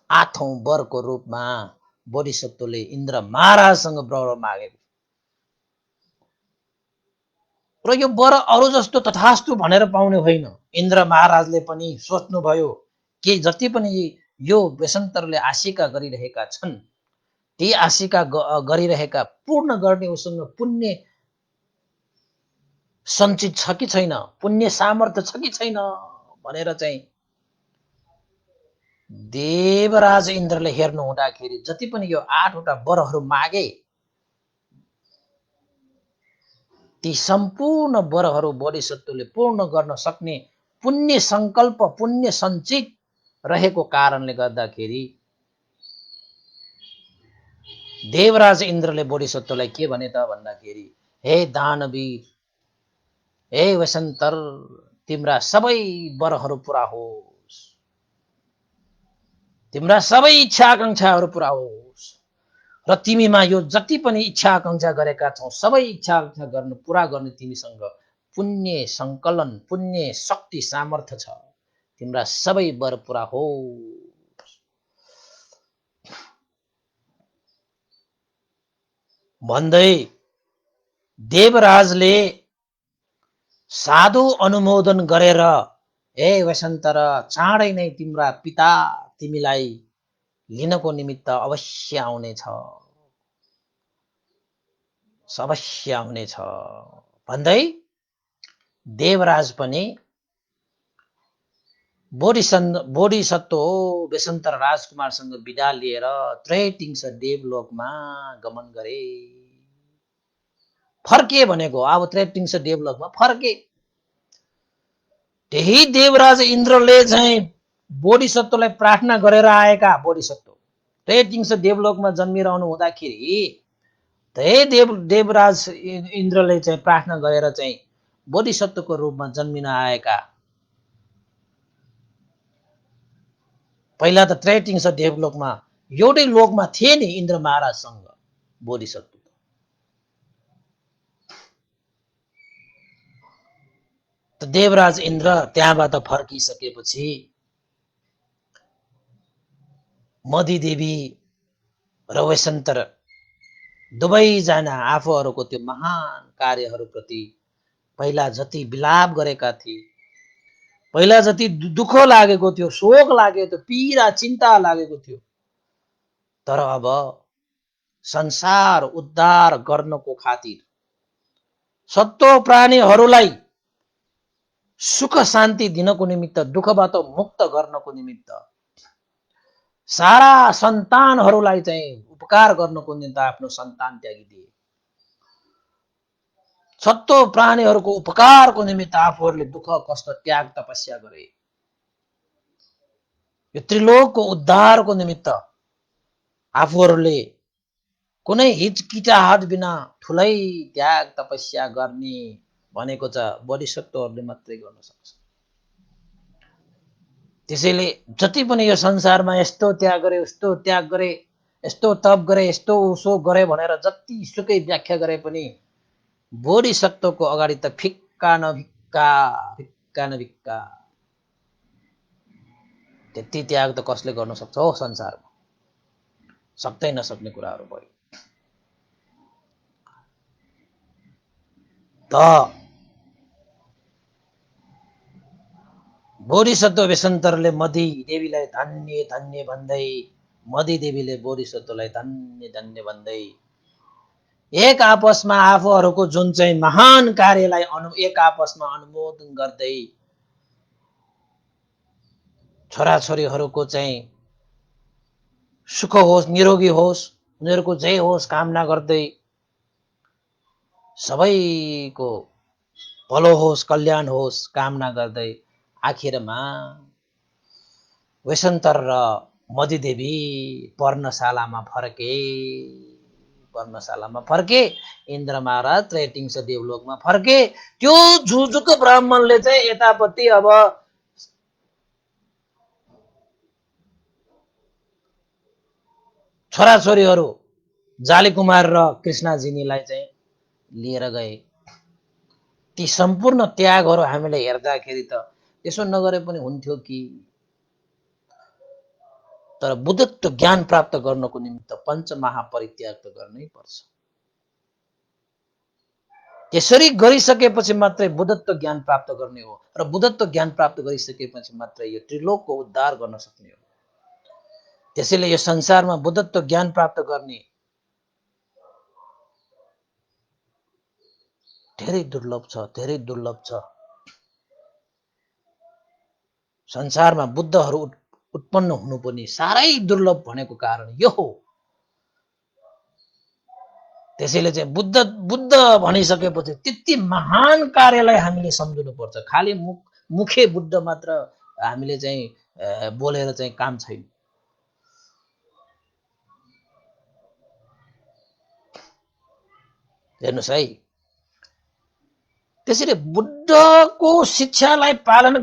आठौं वरको रूपमा बोधिसत्वले इन्द्र महाराजसँग वर मागेको। र यो वर अरू जस्तो तथास्तु भनेर पाउने होइन। इन्द्र महाराजले पनि सोच्नुभयो कि जति पनि यो बेसन्तरले आशिका गरिरहेका छन्, ती आशिका गरिरहेका पूर्ण गर्ने उसँग पुण्य सञ्चित छ कि छैन, पुण्य सामर्थ्य छ कि छैन भनेर चाहिँ देवराज इन्द्रले हेर्नु हुँदाखेरि जति पनि यो 8 वटा वरहरू मागे, ती सम्पूर्ण वरहरू बोधिसत्वले पूर्ण गर्न सक्ने पुण्य संकल्प, पुण्य सञ्चित रहेको कारणले गर्दाखेरि देवराज इन्द्रले बोधिसत्वलाई के भने त भन्दाखेरि, हे दानवीर, हे वसन्तर, तिम्रा सबै वरहरू पूरा होस्, तिम्रा सबै इच्छा आकांक्षाहरू पूरा होस्, र तिमीमा यो जति पनि इच्छा आकांक्षा गरेका छौ सबै इच्छा आकांक्षा गर्न पूरा गर्ने तिमीसँग पुण्य संकलन, पुण्य शक्ति सामर्थ्य छ, तिम्रा सबै वर पूरा होस् भन्दै देवराजले साधु अनुमोदन गरेर, हे वसन्तर, चाँडै नै तिम्रा पिता तिमीलाई लिनको निमित्त अवश्य आउनेछ, अवश्य आउनेछ भन्दै देवराज पनि बोधिसत्व बेसन्तर राजकुमारसँग विदा लिएर त्रैतिङ्स देवलोकमा गमन गरे। फर्के भनेको, अब त्रैतिङ्स देवलोकमा फर्के। त्यही देवराज इन्द्रले चाहिँ बोधिसत्वलाई प्रार्थना गरेर आएका बोधिसत्व त्रैतिङ्स देवलोकमा जन्मिरहनु हुँदाखेरि त हे देवराज इन्द्रले चाहिँ प्रार्थना गरेर चाहिँ बोधिसत्वको रूपमा जन्मिन आएका पहिला त ट्रेटिङ छ देवलोकमा, एउटै लोकमा थिए नि इन्द्र महाराजसँग बोधिसत्व। त देवराज इन्द्र त्यहाँबाट फर्किसकेपछि मदी देवी र वैशन्तर दुवैजना आफूहरूको त्यो महान कार्यहरूप्रति पहिला जति विलाप गरेका थिए, पहिला जति दुःख लागेको थियो, शोक लागेको थियो, पीडा चिन्ता लागेको थियो, तर अब संसार उद्धार गर्नको खातिर, सत्तो प्राणीहरूलाई सुख शान्ति दिनको निमित्त, दुःखबाट मुक्त गर्नको निमित्त, सारा सन्तानहरूलाई चाहिँ उपकार गर्नको निमित्त आफ्नो सन्तान त्यागिदिए। सत्तो प्राणीहरूको उपकारको निमित्त आफूहरूले दुःख कष्ट त्याग तपस्या गरे। यो त्रिलोकको उद्धारको निमित्त आफूहरूले कुनै हिचकिचाहट बिना ठुलै त्याग तपस्या गर्ने भनेको छ बोधिसत्वहरूले मात्रै गर्न सक्छ। त्यसैले जति पनि यो संसारमा यस्तो त्याग गरे, उस्तो त्याग गरे, यस्तो तप गरे, यस्तो उसो गरे भनेर जति सुकै व्याख्या गरे पनि बोधिसत्वको अगाडि त फिक्का नभिक्का, फिक्का नभिक्का। त्यति त्याग त कसले गर्न सक्छ हो संसारमा? सक्दै नसक्ने कुराहरू भयो। त बोधिसत्व वेशन्तरले मदी देवीलाई धन्य धन्य भन्दै, मदी देवीले बोधिसत्वलाई धन्य धन्य भन्दै एक आपसमा आफूहरूको जुन चाहिँ महान कार्यलाई एक आपसमा अनुमोदन गर्दै छोराछोरीहरूको चाहिँ सुख होस्, निरोगी होस्, उनीहरूको जय होस् कामना गर्दै, सबैको भलो होस्, कल्याण होस् कामना गर्दै आखिरमा वेशन्तर र मदी देवी पर्णशालामा फर्के, इन्द्र महाराज त्रेटिङ देवलोकमा फर्के। त्यो जुजुको ब्राह्मणले चाहिँ यतापट्टि अब छोराछोरीहरू जालीकुमार र कृष्णजिनीलाई चाहिँ लिएर गए। ती सम्पूर्ण त्यागहरू हामीले हेर्दाखेरि त त्यसो नगरे पनि हुन्थ्यो कि, तर बुद्धत्व ज्ञान प्राप्त गर्नको निमित्त पञ्चमहापरित्याग त गर्नै पर्छ। त्यसरी गरिसकेपछि मात्रै बुद्धत्व ज्ञान प्राप्त गर्ने हो, र बुद्धत्व ज्ञान प्राप्त गरिसकेपछि मात्रै यो त्रिलोकको उद्धार गर्न सक्ने हो। त्यसैले यो संसारमा बुद्धत्व ज्ञान प्राप्त गर्ने धेरै दुर्लभ छ, धेरै दुर्लभ छ। संसारमा बुद्धहरू उत्पन्न हुनु पनि साह्रै दुर्लभ भनेको कारण यो हो। त्यसैले चाहिँ बुद्ध भनिसकेपछि त्यति महान कार्यलाई हामीले सम्झनु पर्छ। खालि मुखे बुद्ध मात्र हामीले चाहिँ बोलेर चाहिँ काम छैन। हेर्नुहोस् है, त्यसैले बुद्धको शिक्षालाई पालन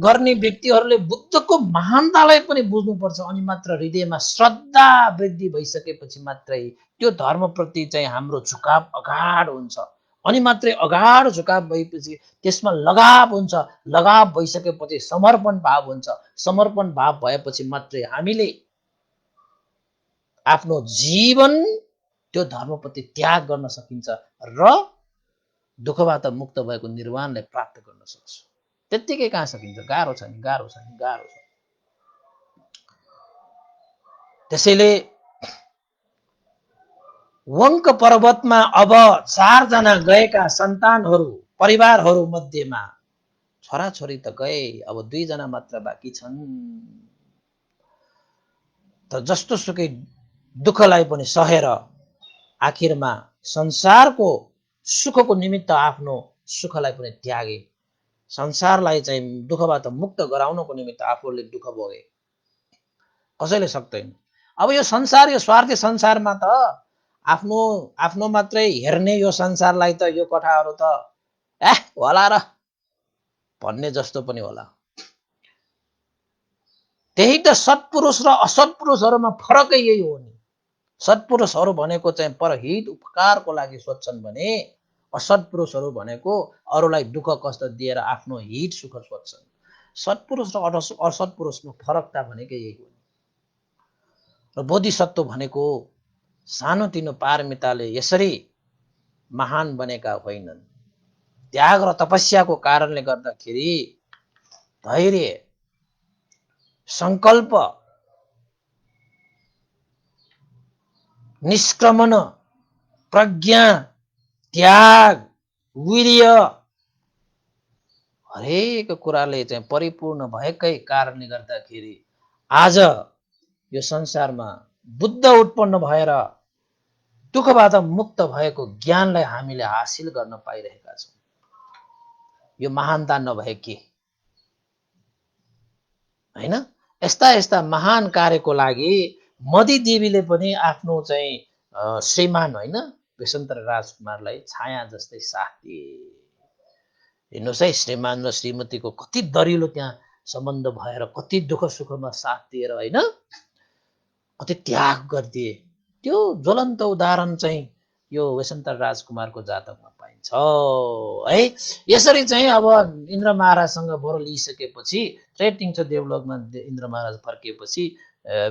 गर्ने व्यक्तिहरूले बुद्धको महानतालाई पनि बुझ्नुपर्छ। अनि मात्र हृदयमा श्रद्धा वृद्धि भइसकेपछि मात्रै त्यो धर्मप्रति चाहिँ हाम्रो झुकाव अगाध हुन्छ। अनि मात्रै अगाध झुकाव भएपछि त्यसमा लगाव हुन्छ। लगाव भइसकेपछि समर्पण भाव हुन्छ। समर्पण भाव भएपछि मात्रै हामीले आफ्नो जीवन त्यो धर्मप्रति त्याग गर्न सकिन्छ र दुःखबाट मुक्त भएको निर्वाणलाई प्राप्त गर्न सक्छ। त्यत्तिकै कहाँ सकिन्छ? गाह्रो छ नि, गाह्रो छ नि, गाह्रो छ। त्यसैले वंक पर्वतमा अब 4 जना गएका सन्तानहरू, परिवारहरू मध्येमा छोराछोरी त गए, अब 2 जना मात्र बाँकी छन्। तर जस्तो सुकै दुःखलाई पनि सहेर आखिरमा संसारको सुखको निमित्त आफ्नो सुखलाई पनि त्यागे। संसारलाई चाहिँ दुःखबाट मुक्त गराउनको निमित्त आफूले दुःख भोगे। कसैले सक्दैन। अब यो संसार, यो स्वार्थी संसारमा त आफ्नो आफ्नो मात्रै हेर्ने यो संसारलाई त यो कथाहरू त होला र भन्ने जस्तो पनि होला। त्यही त सत्पुरुष र असत्पुरुषहरूमा फरकै यही हो नि। सत्पुरुषहरू भनेको चाहिँ परहित उपकारको लागि सोध्छन् भने असत्पुरुषहरू भनेको अरूलाई दुःख कष्ट दिएर आफ्नो हित सुख सोध्छन्। सत्पुरुष र असत्पुरुषमा फरकता भनेकै यही हो। र बोधिसत्व भनेको सानोतिनो पारमिताले यसरी महान बनेका होइनन्। त्याग र तपस्याको कारणले गर्दाखेरि धैर्य, संकल्प, निष्क्रमण, प्रज्ञा, त्याग, वीर्य हरेक कुराले चाहिँ परिपूर्ण भएकै कारणले गर्दाखेरि आज यो संसारमा बुद्ध उत्पन्न भएर दुःखबाट मुक्त भएको ज्ञानलाई हामीले हासिल गर्न पाइरहेका छौँ। यो महानता नभए के हैन? यस्ता यस्ता महान कार्यको लागि मदी देवीले पनि आफ्नो चाहिँ श्रीमान हैन वसन्तर राजकुमारलाई छाया जस्तै साथ दिए। हेर्नुहोस् है, श्रीमान र श्रीमतीको कति दरिलो त्यहाँ सम्बन्ध भएर कति दुःख सुखमा साथ दिएर हैन कति त्याग गरिदिए। त्यो ज्वलन्त उदाहरण चाहिँ यो वसन्तर राजकुमारको जातकमा पाइन्छ है। यसरी चाहिँ अब इन्द्र महाराजसँग बरो लिइसकेपछि ट्रेटिङ छ देवलोकमा इन्द्र महाराज फर्किएपछि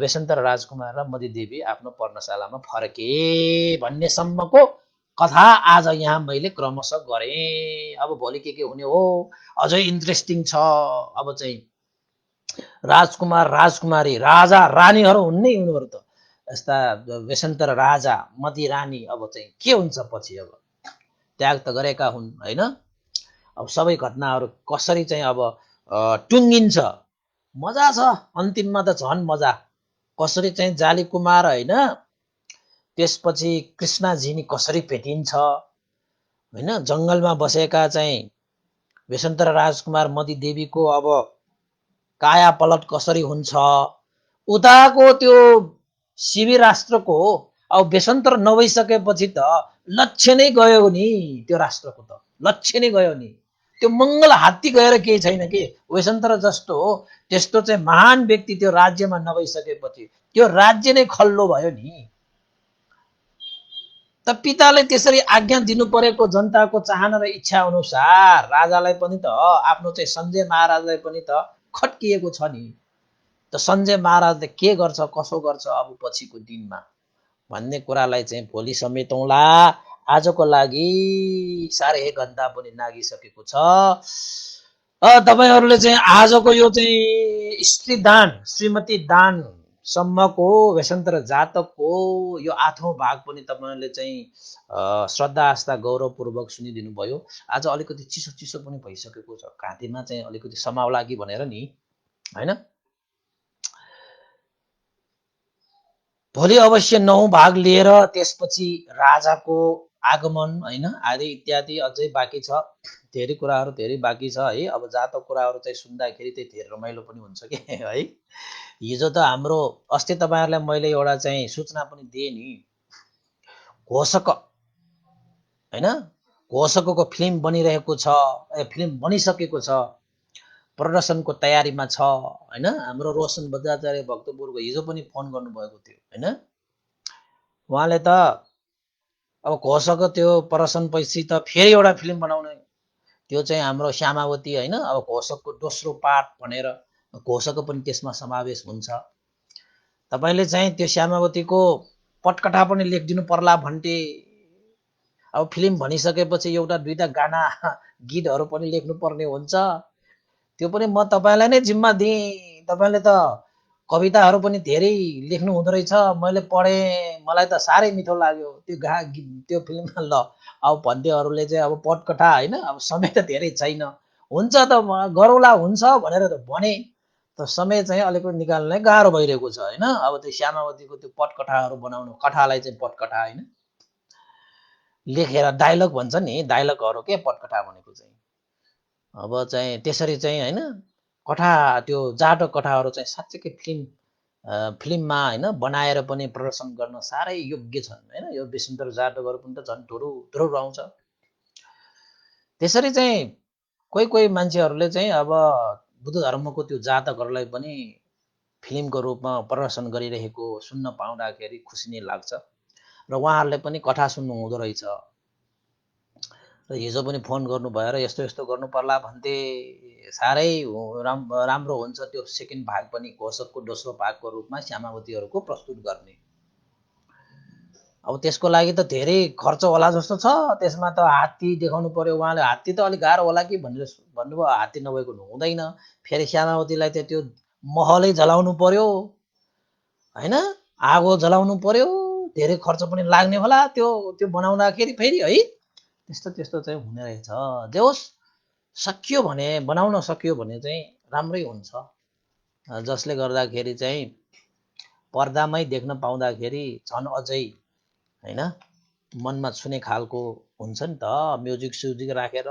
वसन्तर राजकुमार र मदी देवी आफ्नो पर्णशालामा फर्के भन्नेसम्मको कथा आज यहाँ मैले क्रमशः गरेँ। अब भोलि के हुने हो अझै इन्ट्रेस्टिङ छ। अब चाहिँ राजकुमार राजकुमारी राजा रानीहरू हुन्ने यिनीहरू त यस्ता वसन्तर राजा मदी रानी अब चाहिँ के हुन्छ पछि। अब त्याग त गरेका हुन् हैन। अब सबै घटनाहरू कसरी चाहिँ अब टुङ्गिन्छ मजा छ। अन्तिममा त झन् मजा। कसरी चाहिँ जाली कुमार हैन त्यसपछि कृष्णजीनी कसरी भेटिन्छ हैन। जङ्गलमा बसेका चाहिँ वसन्तर राजकुमार मदी देवीको अब काया पलट कसरी हुन्छ। उताको त्यो शिविराष्ट्रको अब वसन्तर नभइसकेपछि त लक्ष्य नै गयो नि। त्यो राष्ट्रको त लक्ष्य नै गयो नि। त्यो मङ्गल हात्ती गएर केही छैन के। वसन्तर जस्तो त्यस्तो चाहिँ महान व्यक्ति त्यो राज्यमा नभइसकेपछि त्यो राज्य नै खल्लो भयो नि। त पिताले त्यसरी आज्ञा दिनु परेको जनताको चाहना र इच्छा अनुसार राजालाई पनि त आफ्नो चाहिँ सञ्जय महाराजलाई पनि त खट्किएको छ नि। त सञ्जय महाराजले के गर्छ कसो गर्छ अब पछिको दिनमा भन्ने कुरालाई चाहिँ भोलि समेटौँला। आजको लागि 1.5 घण्टा पनि नागिसकेको छ। तपाईहरूले चाहिँ आजको यो चाहिँ स्त्री दान श्रीमती दान सम्मको वसन्तर जातकको यो 8औं भाग पनि तपाईहरूले चाहिँ श्रद्धा आस्था गौरवपूर्वक सुनिदिनु भयो। आज अलिकति चिसो चिसो पनि भइसकेको छ। घाँटीमा चाहिँ अलिकति समाउला कि भनेर नि हैन। भोलि अवश्य 9औं भाग लिएर त्यसपछि राजाको आगमन हैन आदि इत्यादि अझै बाँकी छ। धेरै कुराहरू धेरै बाँकी छ है। अब जातक कुराहरू चाहिँ सुन्दाखेरि चाहिँ धेरै रमाइलो पनि हुन्छ के है। हिजो त हाम्रो अस्ति तपाईहरुलाई मैले एउटा चाहिँ सूचना पनि दिए नि। घोषक हैन घोषकको फिल्म बनिरहेको छ। फिल्म बनिसकेको छ। प्रदर्शनको तयारीमा छ हैन। हाम्रो रोशन बज्राचार्य भक्तपुरको हिजो पनि फोन गर्नुभएको थियो हैन। उहाँले त अब घोषक त्यो प्रदर्शन पछि त फेरि एउटा फिल्म बनाउने। त्यो चाहिँ हाम्रो श्यामावती हैन। अब घोषकको दोस्रो पार्ट भनेर घोषक पनि त्यसमा समावेश हुन्छ। तपाईले चाहिँ त्यो श्यामावतीको पटकथा पनि लेखिदिनु पर्ला भन्थे। अब फिल्म भनिसकेपछि एउटा दुईटा गाना गीतहरू पनि लेख्नु पर्ने हुन्छ। त्यो पनि म तपाईलाई नै जिम्मा दिएँ। तपाईले त कविताहरू पनि धेरै लेख्नु हुँदो रहेछ। मैले पढे मलाई त साह्रै मिठो लाग्यो त्यो फिल्ममा। ल अब भन्नेहरूले चाहिँ अब पटकथा हैन अब समय त धेरै छैन। हुन्छ त गरौला हुन्छ भनेर त भने त समय चाहिँ अलिकति निकाल्न गाह्रो भइरहेको छ हैन। अब त्यो श्यामावतीको त्यो पटकथाहरू बनाउनु कथालाई चाहिँ पटकथा हैन लेखेर डायलग भन्छ नि डायलगहरू के पटकथा भनेको चाहिँ। अब चाहिँ त्यसरी चाहिँ हैन कथा त्यो जाटो कथाहरू चाहिँ साच्चै फिल्म फिल्ममा होइन बनाएर पनि प्रदर्शन गर्न साह्रै योग्य छन् होइन। यो विष्णुदर जाटवहरू पनि त झन् धुरु धुरु आउँछ। त्यसरी चाहिँ कोही कोही मान्छेहरूले चाहिँ अब बुद्ध धर्मको त्यो जातकहरूलाई पनि फिल्मको रूपमा प्रदर्शन गरिरहेको सुन्न पाउँदाखेरि खुसी नै लाग्छ र उहाँहरूले पनि कथा सुन्नु हुँदो रहेछ। र हिजो पनि फोन गर्नु भएर यस्तो यस्तो गर्नु पर्ला भन्थे, साह्रै राम्रो हुन्छ त्यो सेकेन्ड भाग पनि घोषकको दोस्रो भागको रूपमा श्यामावतीहरूको प्रस्तुत गर्ने। अब त्यसको लागि त धेरै खर्च होला जस्तो छ। त्यसमा त हात्ती देखाउनु पर्यो, उहाँले हात्ती त अलिक गाह्रो होला कि भनेर भन्नुभयो। हात्ती नभएको हुँदैन, फेरि श्यामावतीलाई त त्यो महलै जलाउनु पर्यो होइन, आगो जलाउनु पर्यो, धेरै खर्च पनि लाग्ने होला त्यो त्यो बनाउँदाखेरि फेरि है। त्यस्तो त्यस्तो चाहिँ हुने रहेछ। जे होस् सकियो भने, बनाउन सकियो भने चाहिँ राम्रै हुन्छ, जसले गर्दाखेरि चाहिँ पर्दामै देख्न पाउँदाखेरि झन् अझै होइन मनमा छुने खालको हुन्छ नि त, म्युजिक स्युजिक राखेर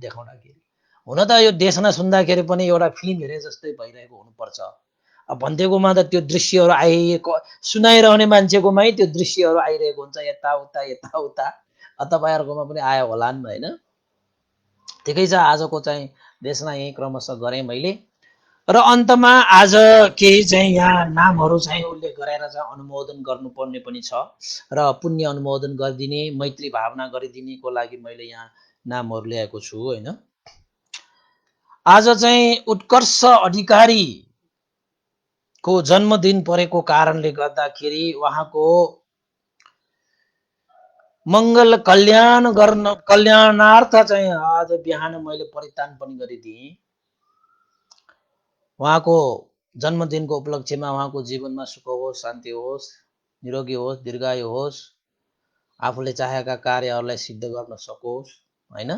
देखाउँदाखेरि। हुन त यो देशना सुन्दाखेरि पनि एउटा फिल्म हेरे जस्तै भइरहेको हुनुपर्छ। अब भन्तेकोमा त त्यो दृश्यहरू आइरहेको, सुनाइरहने मान्छेकोमै त्यो दृश्यहरू आइरहेको हुन्छ यताउता यताउता। तपाईँहरूकोमा पनि आयो होला नि होइन। ठिकै छ, आजको चाहिँ देशमा यही क्रमशः गरेँ मैले। र अन्तमा आज केही चाहिँ यहाँ नामहरू चाहिँ उल्लेख गरेर चाहिँ अनुमोदन गर्नुपर्ने पनि छ र पुण्य अनुमोदन गरिदिने, मैत्री भावना गरिदिनेको लागि मैले यहाँ नामहरू ल्याएको छु होइन। आज चाहिँ उत्कर्ष अधिकारीको जन्मदिन परेको कारणले गर्दाखेरि उहाँको मङ्गल कल्याणार्थ चाहिँ आज बिहान मैले परितान पनि गरिदिएँ। उहाँको जन्मदिनको उपलक्ष्यमा उहाँको जीवनमा सुख होस्, शान्ति होस्, निरोगी होस्, दीर्घायु होस्, आफूले चाहेका कार्यहरूलाई सिद्ध गर्न सकोस् होइन।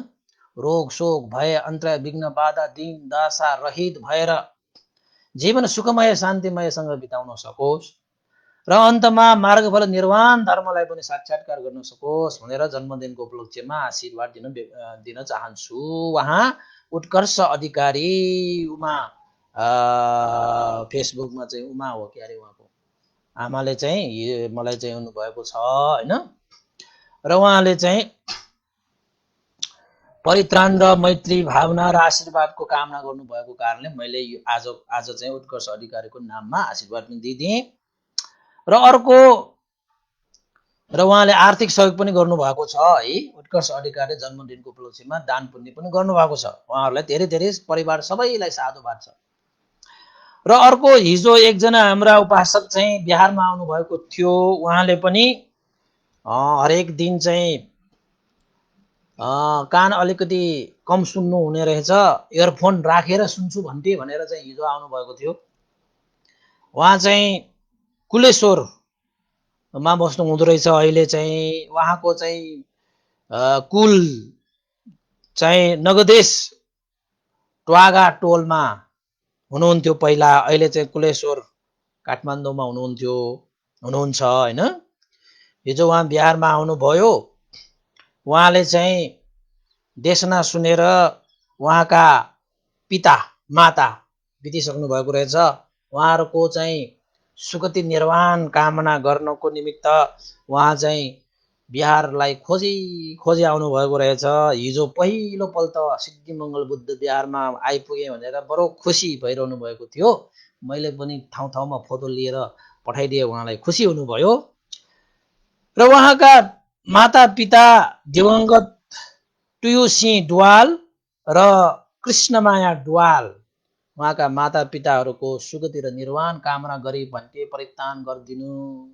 रोग शोक भय अन्तर्य विघ्न बाधा दिन दासा रहित भएर जीवन सुखमय शान्तिमयसँग बिताउन सकोस् र अन्तमा मार्गफल निर्वाण धर्मलाई पनि साक्षात्कार गर्न सकोस् भनेर जन्मदिनको उपलक्ष्यमा आशीर्वाद दिन चाहन्छु। उहाँ उत्कर्ष अधिकारी, उमा फेसबुकमा चाहिँ उमा हो कि अरे, उहाँको आमाले चाहिँ मलाई चाहिँ हुनुभएको छ होइन। र उहाँले चाहिँ परित्राण र मैत्री भावना र आशीर्वादको कामना गर्नुभएको कारणले मैले आज चाहिँ उत्कर्ष अधिकारीको नाममा आशीर्वाद पनि दिइदिएँ। र अर्को, र उहाँले आर्थिक सहयोग पनि गर्नुभएको छ है। उत्कर्ष अधिकारी जन्मदिनको उपलक्ष्यमा दान पुण्य पनि गर्नुभएको छ। उहाँहरूलाई धेरै धेरै परिवार सबैलाई साधुवाद छ। र अर्को, हिजो एकजना हाम्रा उपासक चाहिँ बिहारमा आउनुभएको थियो। उहाँले पनि हरेक दिन चाहिँ कान अलिकति कम सुन्नु हुने रहेछ, इयरफोन राखेर सुन्छु भन्थे भनेर चाहिँ हिजो आउनुभएको थियो। उहाँ चाहिँ कुलेश्वरमा बस्नु हुँदो रहेछ अहिले चाहिँ। उहाँको चाहिँ कुल चाहिँ नगदेश ट्वागा टोलमा हुनुहुन्थ्यो पहिला, अहिले चाहिँ कुलेश्वर काठमाडौँमा हुनुहुन्छ होइन। हिजो उहाँ बिहारमा आउनुभयो। उहाँले चाहिँ देशना सुनेर उहाँका पिता माता बितिसक्नु भएको रहेछ। उहाँहरूको चाहिँ सुगति निर्वाण कामना गर्नको निमित्त उहाँ चाहिँ बिहारलाई खोजी आउनुभएको रहेछ। हिजो पहिलोपल्ट सिद्धिमङ्गल बुद्ध बिहारमा आइपुगे भनेर बडो खुसी भइरहनु भएको थियो। मैले पनि ठाउँ ठाउँमा फोटो लिएर पठाइदिएँ, उहाँलाई खुसी हुनुभयो। र उहाँका माता पिता दिवंगत टुयुसिंह दुवाल र कृष्णमाया दुवाल, उहाँका माता पिताहरूको सुगति र निर्वाण कामना गरी भन्थे परितान गरिदिनु,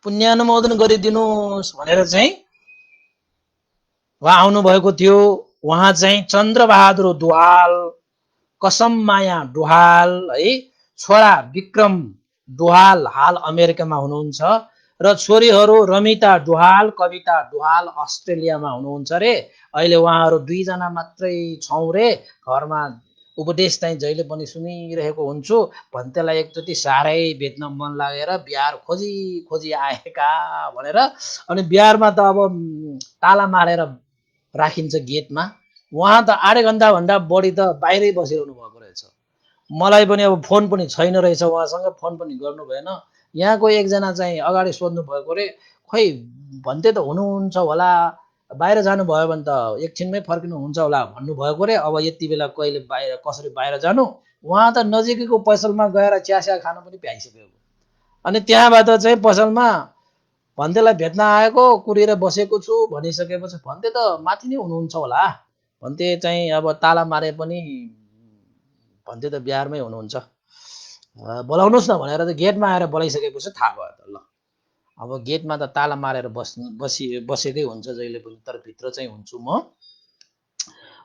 पुण्यानुमोदन गरिदिनुहोस् भनेर चाहिँ उहाँ आउनुभएको थियो। उहाँ चाहिँ चन्द्रबहादुर दुहाल, कसममाया दुहाल है, छोरा विक्रम दुहाल हाल अमेरिकामा हुनुहुन्छ र छोरीहरू रमिता दुहाल, कविता दुहाल अस्ट्रेलियामा हुनुहुन्छ रे। अहिले उहाँहरू दुईजना मात्रै छौँ रे घरमा। उपदेश चाहिँ जहिले पनि सुनिरहेको हुन्छु भन्तेलाई एकचोटि साह्रै भेट्न मन लागेर बिहार खोजी आएका भनेर। अनि बिहारमा त अब ताला मारेर राखिन्छ गेटमा। उहाँ त 8 घण्टाभन्दा बढी त बाहिरै बसिरहनु भएको रहेछ। मलाई पनि अब फोन पनि छैन रहेछ उहाँसँग, फोन पनि गर्नु भएन। यहाँको एकजना चाहिँ अगाडि सोध्नु भएको रे, खोइ भन्थे त हुनुहुन्छ होला, बाहिर जानुभयो भने त एकछिनमै फर्किनु हुन्छ होला भन्नुभएको रे। अब यति बेला कहिले बाहिर कसरी बाहिर जानु, उहाँ त नजिकैको पसलमा गएर चिया खान पनि भ्याइसक्यो। अनि त्यहाँबाट चाहिँ पसलमा भन्तेलाई भेट्न आएको, कुरेर बसेको छु भनिसकेपछि भन्ते त माथि नै हुनुहुन्छ होला, भन्ते चाहिँ अब ताला मारे पनि भन्ते त बिहारमै हुनुहुन्छ, बोलाउनुहोस् न भनेर त गेटमा आएर बोलाइसकेपछि थाहा भयो त। ल अब गेटमा त ताला मारेर बसेकै हुन्छ जहिले पनि, तर भित्र चाहिँ हुन्छु म।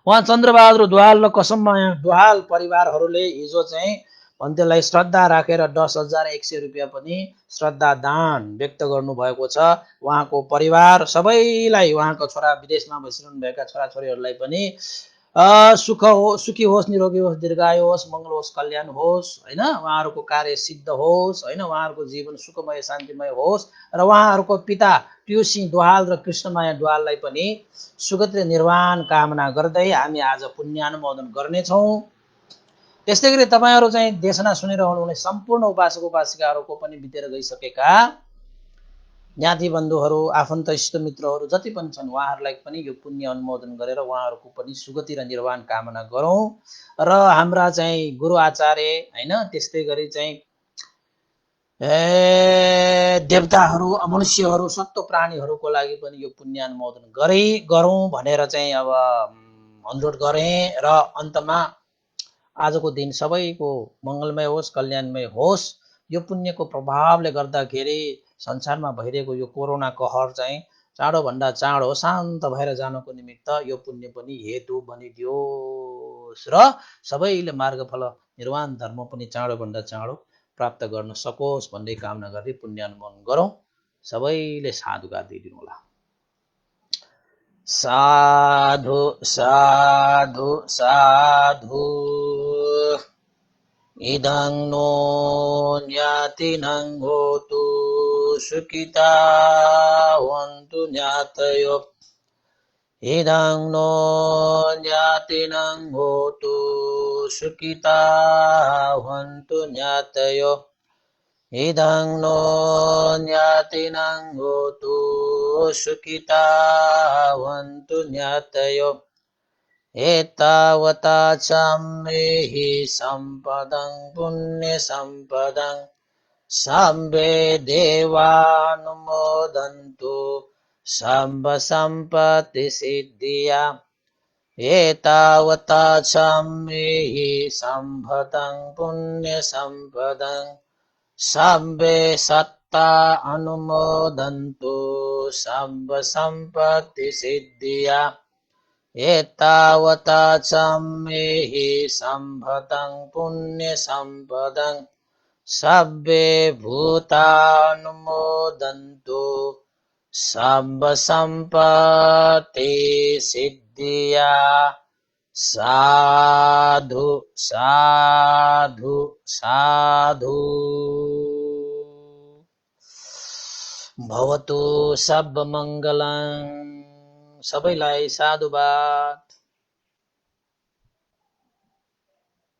उहाँ चन्द्रबहादुर ढुवाल र कसममाया ढुवाल परिवारहरूले हिजो चाहिँ भन्तेलाई श्रद्धा राखेर 10,100 रुपियाँ पनि श्रद्धा दान व्यक्त गर्नुभएको छ। उहाँको परिवार सबैलाई, उहाँको छोरा विदेशमा बसिरहनु भएका छोराछोरीहरूलाई पनि सुखी होस्, निरोगी होस्, दीर्घायु होस्, मङ्गल होस्, कल्याण होस्, होइन, उहाँहरूको कार्य सिद्ध होस्, होइन, उहाँहरूको जीवन सुखमय शान्तिमय होस्, र उहाँहरूको पिता ट्युसिंह ढुवाल र कृष्णमाया ढुवाललाई पनि सुगति निर्वाण कामना गर्दै हामी आज पुण्यानुमोदन गर्नेछौँ। त्यस्तै गरी तपाईँहरू चाहिँ देशना सुनिरहनुहुने सम्पूर्ण उपासक उपासिकाहरूको पनि बितेर गइसकेका ज्ञाति बन्धुहरू, आफन्त इष्टमित्रहरू जति पनि छन् उहाँहरूलाई पनि यो पुण्य अनुमोदन गरेर उहाँहरूको पनि सुगति र निर्वाण कामना गरौँ। र हाम्रा चाहिँ गुरु आचार्य, होइन, त्यस्तै गरी चाहिँ देवताहरू, अमनुष्यहरू, सत्व प्राणीहरूको लागि पनि यो पुण्य अनुमोदन गरौँ भनेर चाहिँ अब अनुरोध गरेँ। र अन्तमा आजको दिन सबैको मङ्गलमय होस्, कल्याणमय होस्। यो पुण्यको प्रभावले गर्दाखेरि संसारमा भइरहेको यो कोरोना कहर चाहिँ चाँडोभन्दा चाँडो शान्त भएर जानको निमित्त यो पुण्य पनि हेतु बनिदियोस् र सबैले मार्गफल निर्वाण धर्म पनि चाँडोभन्दा चाँडो प्राप्त गर्न सकोस् भन्ने कामना गर्दै पुण्य अनुमोदन गरौँ। सबैले साधुका दिइदिनु होला। साधु साधु साधु। इदं नो ज्ञातिनं होतु सुखिता हन्तु ज्ञातयो। इदं नो ज्ञातिनं होतु सुखिता हन्तु ज्ञातयो। इदं नो ज्ञातिनं होतु सुखिता हन्तु ज्ञातयो। एतावता चम्मेहि सम्पदं पुण्यसम्पदं सम्बे देवानुमोदन्तु सम्ब सम्पत्तिसिद्धिया। एतावता चम्मेहि सम्पदं पुण्यसम्पदं सम्बे सत्ता अनुमोदन्तु सम्ब सम्पत्तिसिद्धिया। एतावता चम्मेहि सम्पदं पुण्यसम्पदं सब्बे भूतानुमोदन्तु सम्ब सम्पत्तिसिद्धिया। साधु साधु साधु। भवतु सब मङ्गलं। सबैलाई साधुवाद।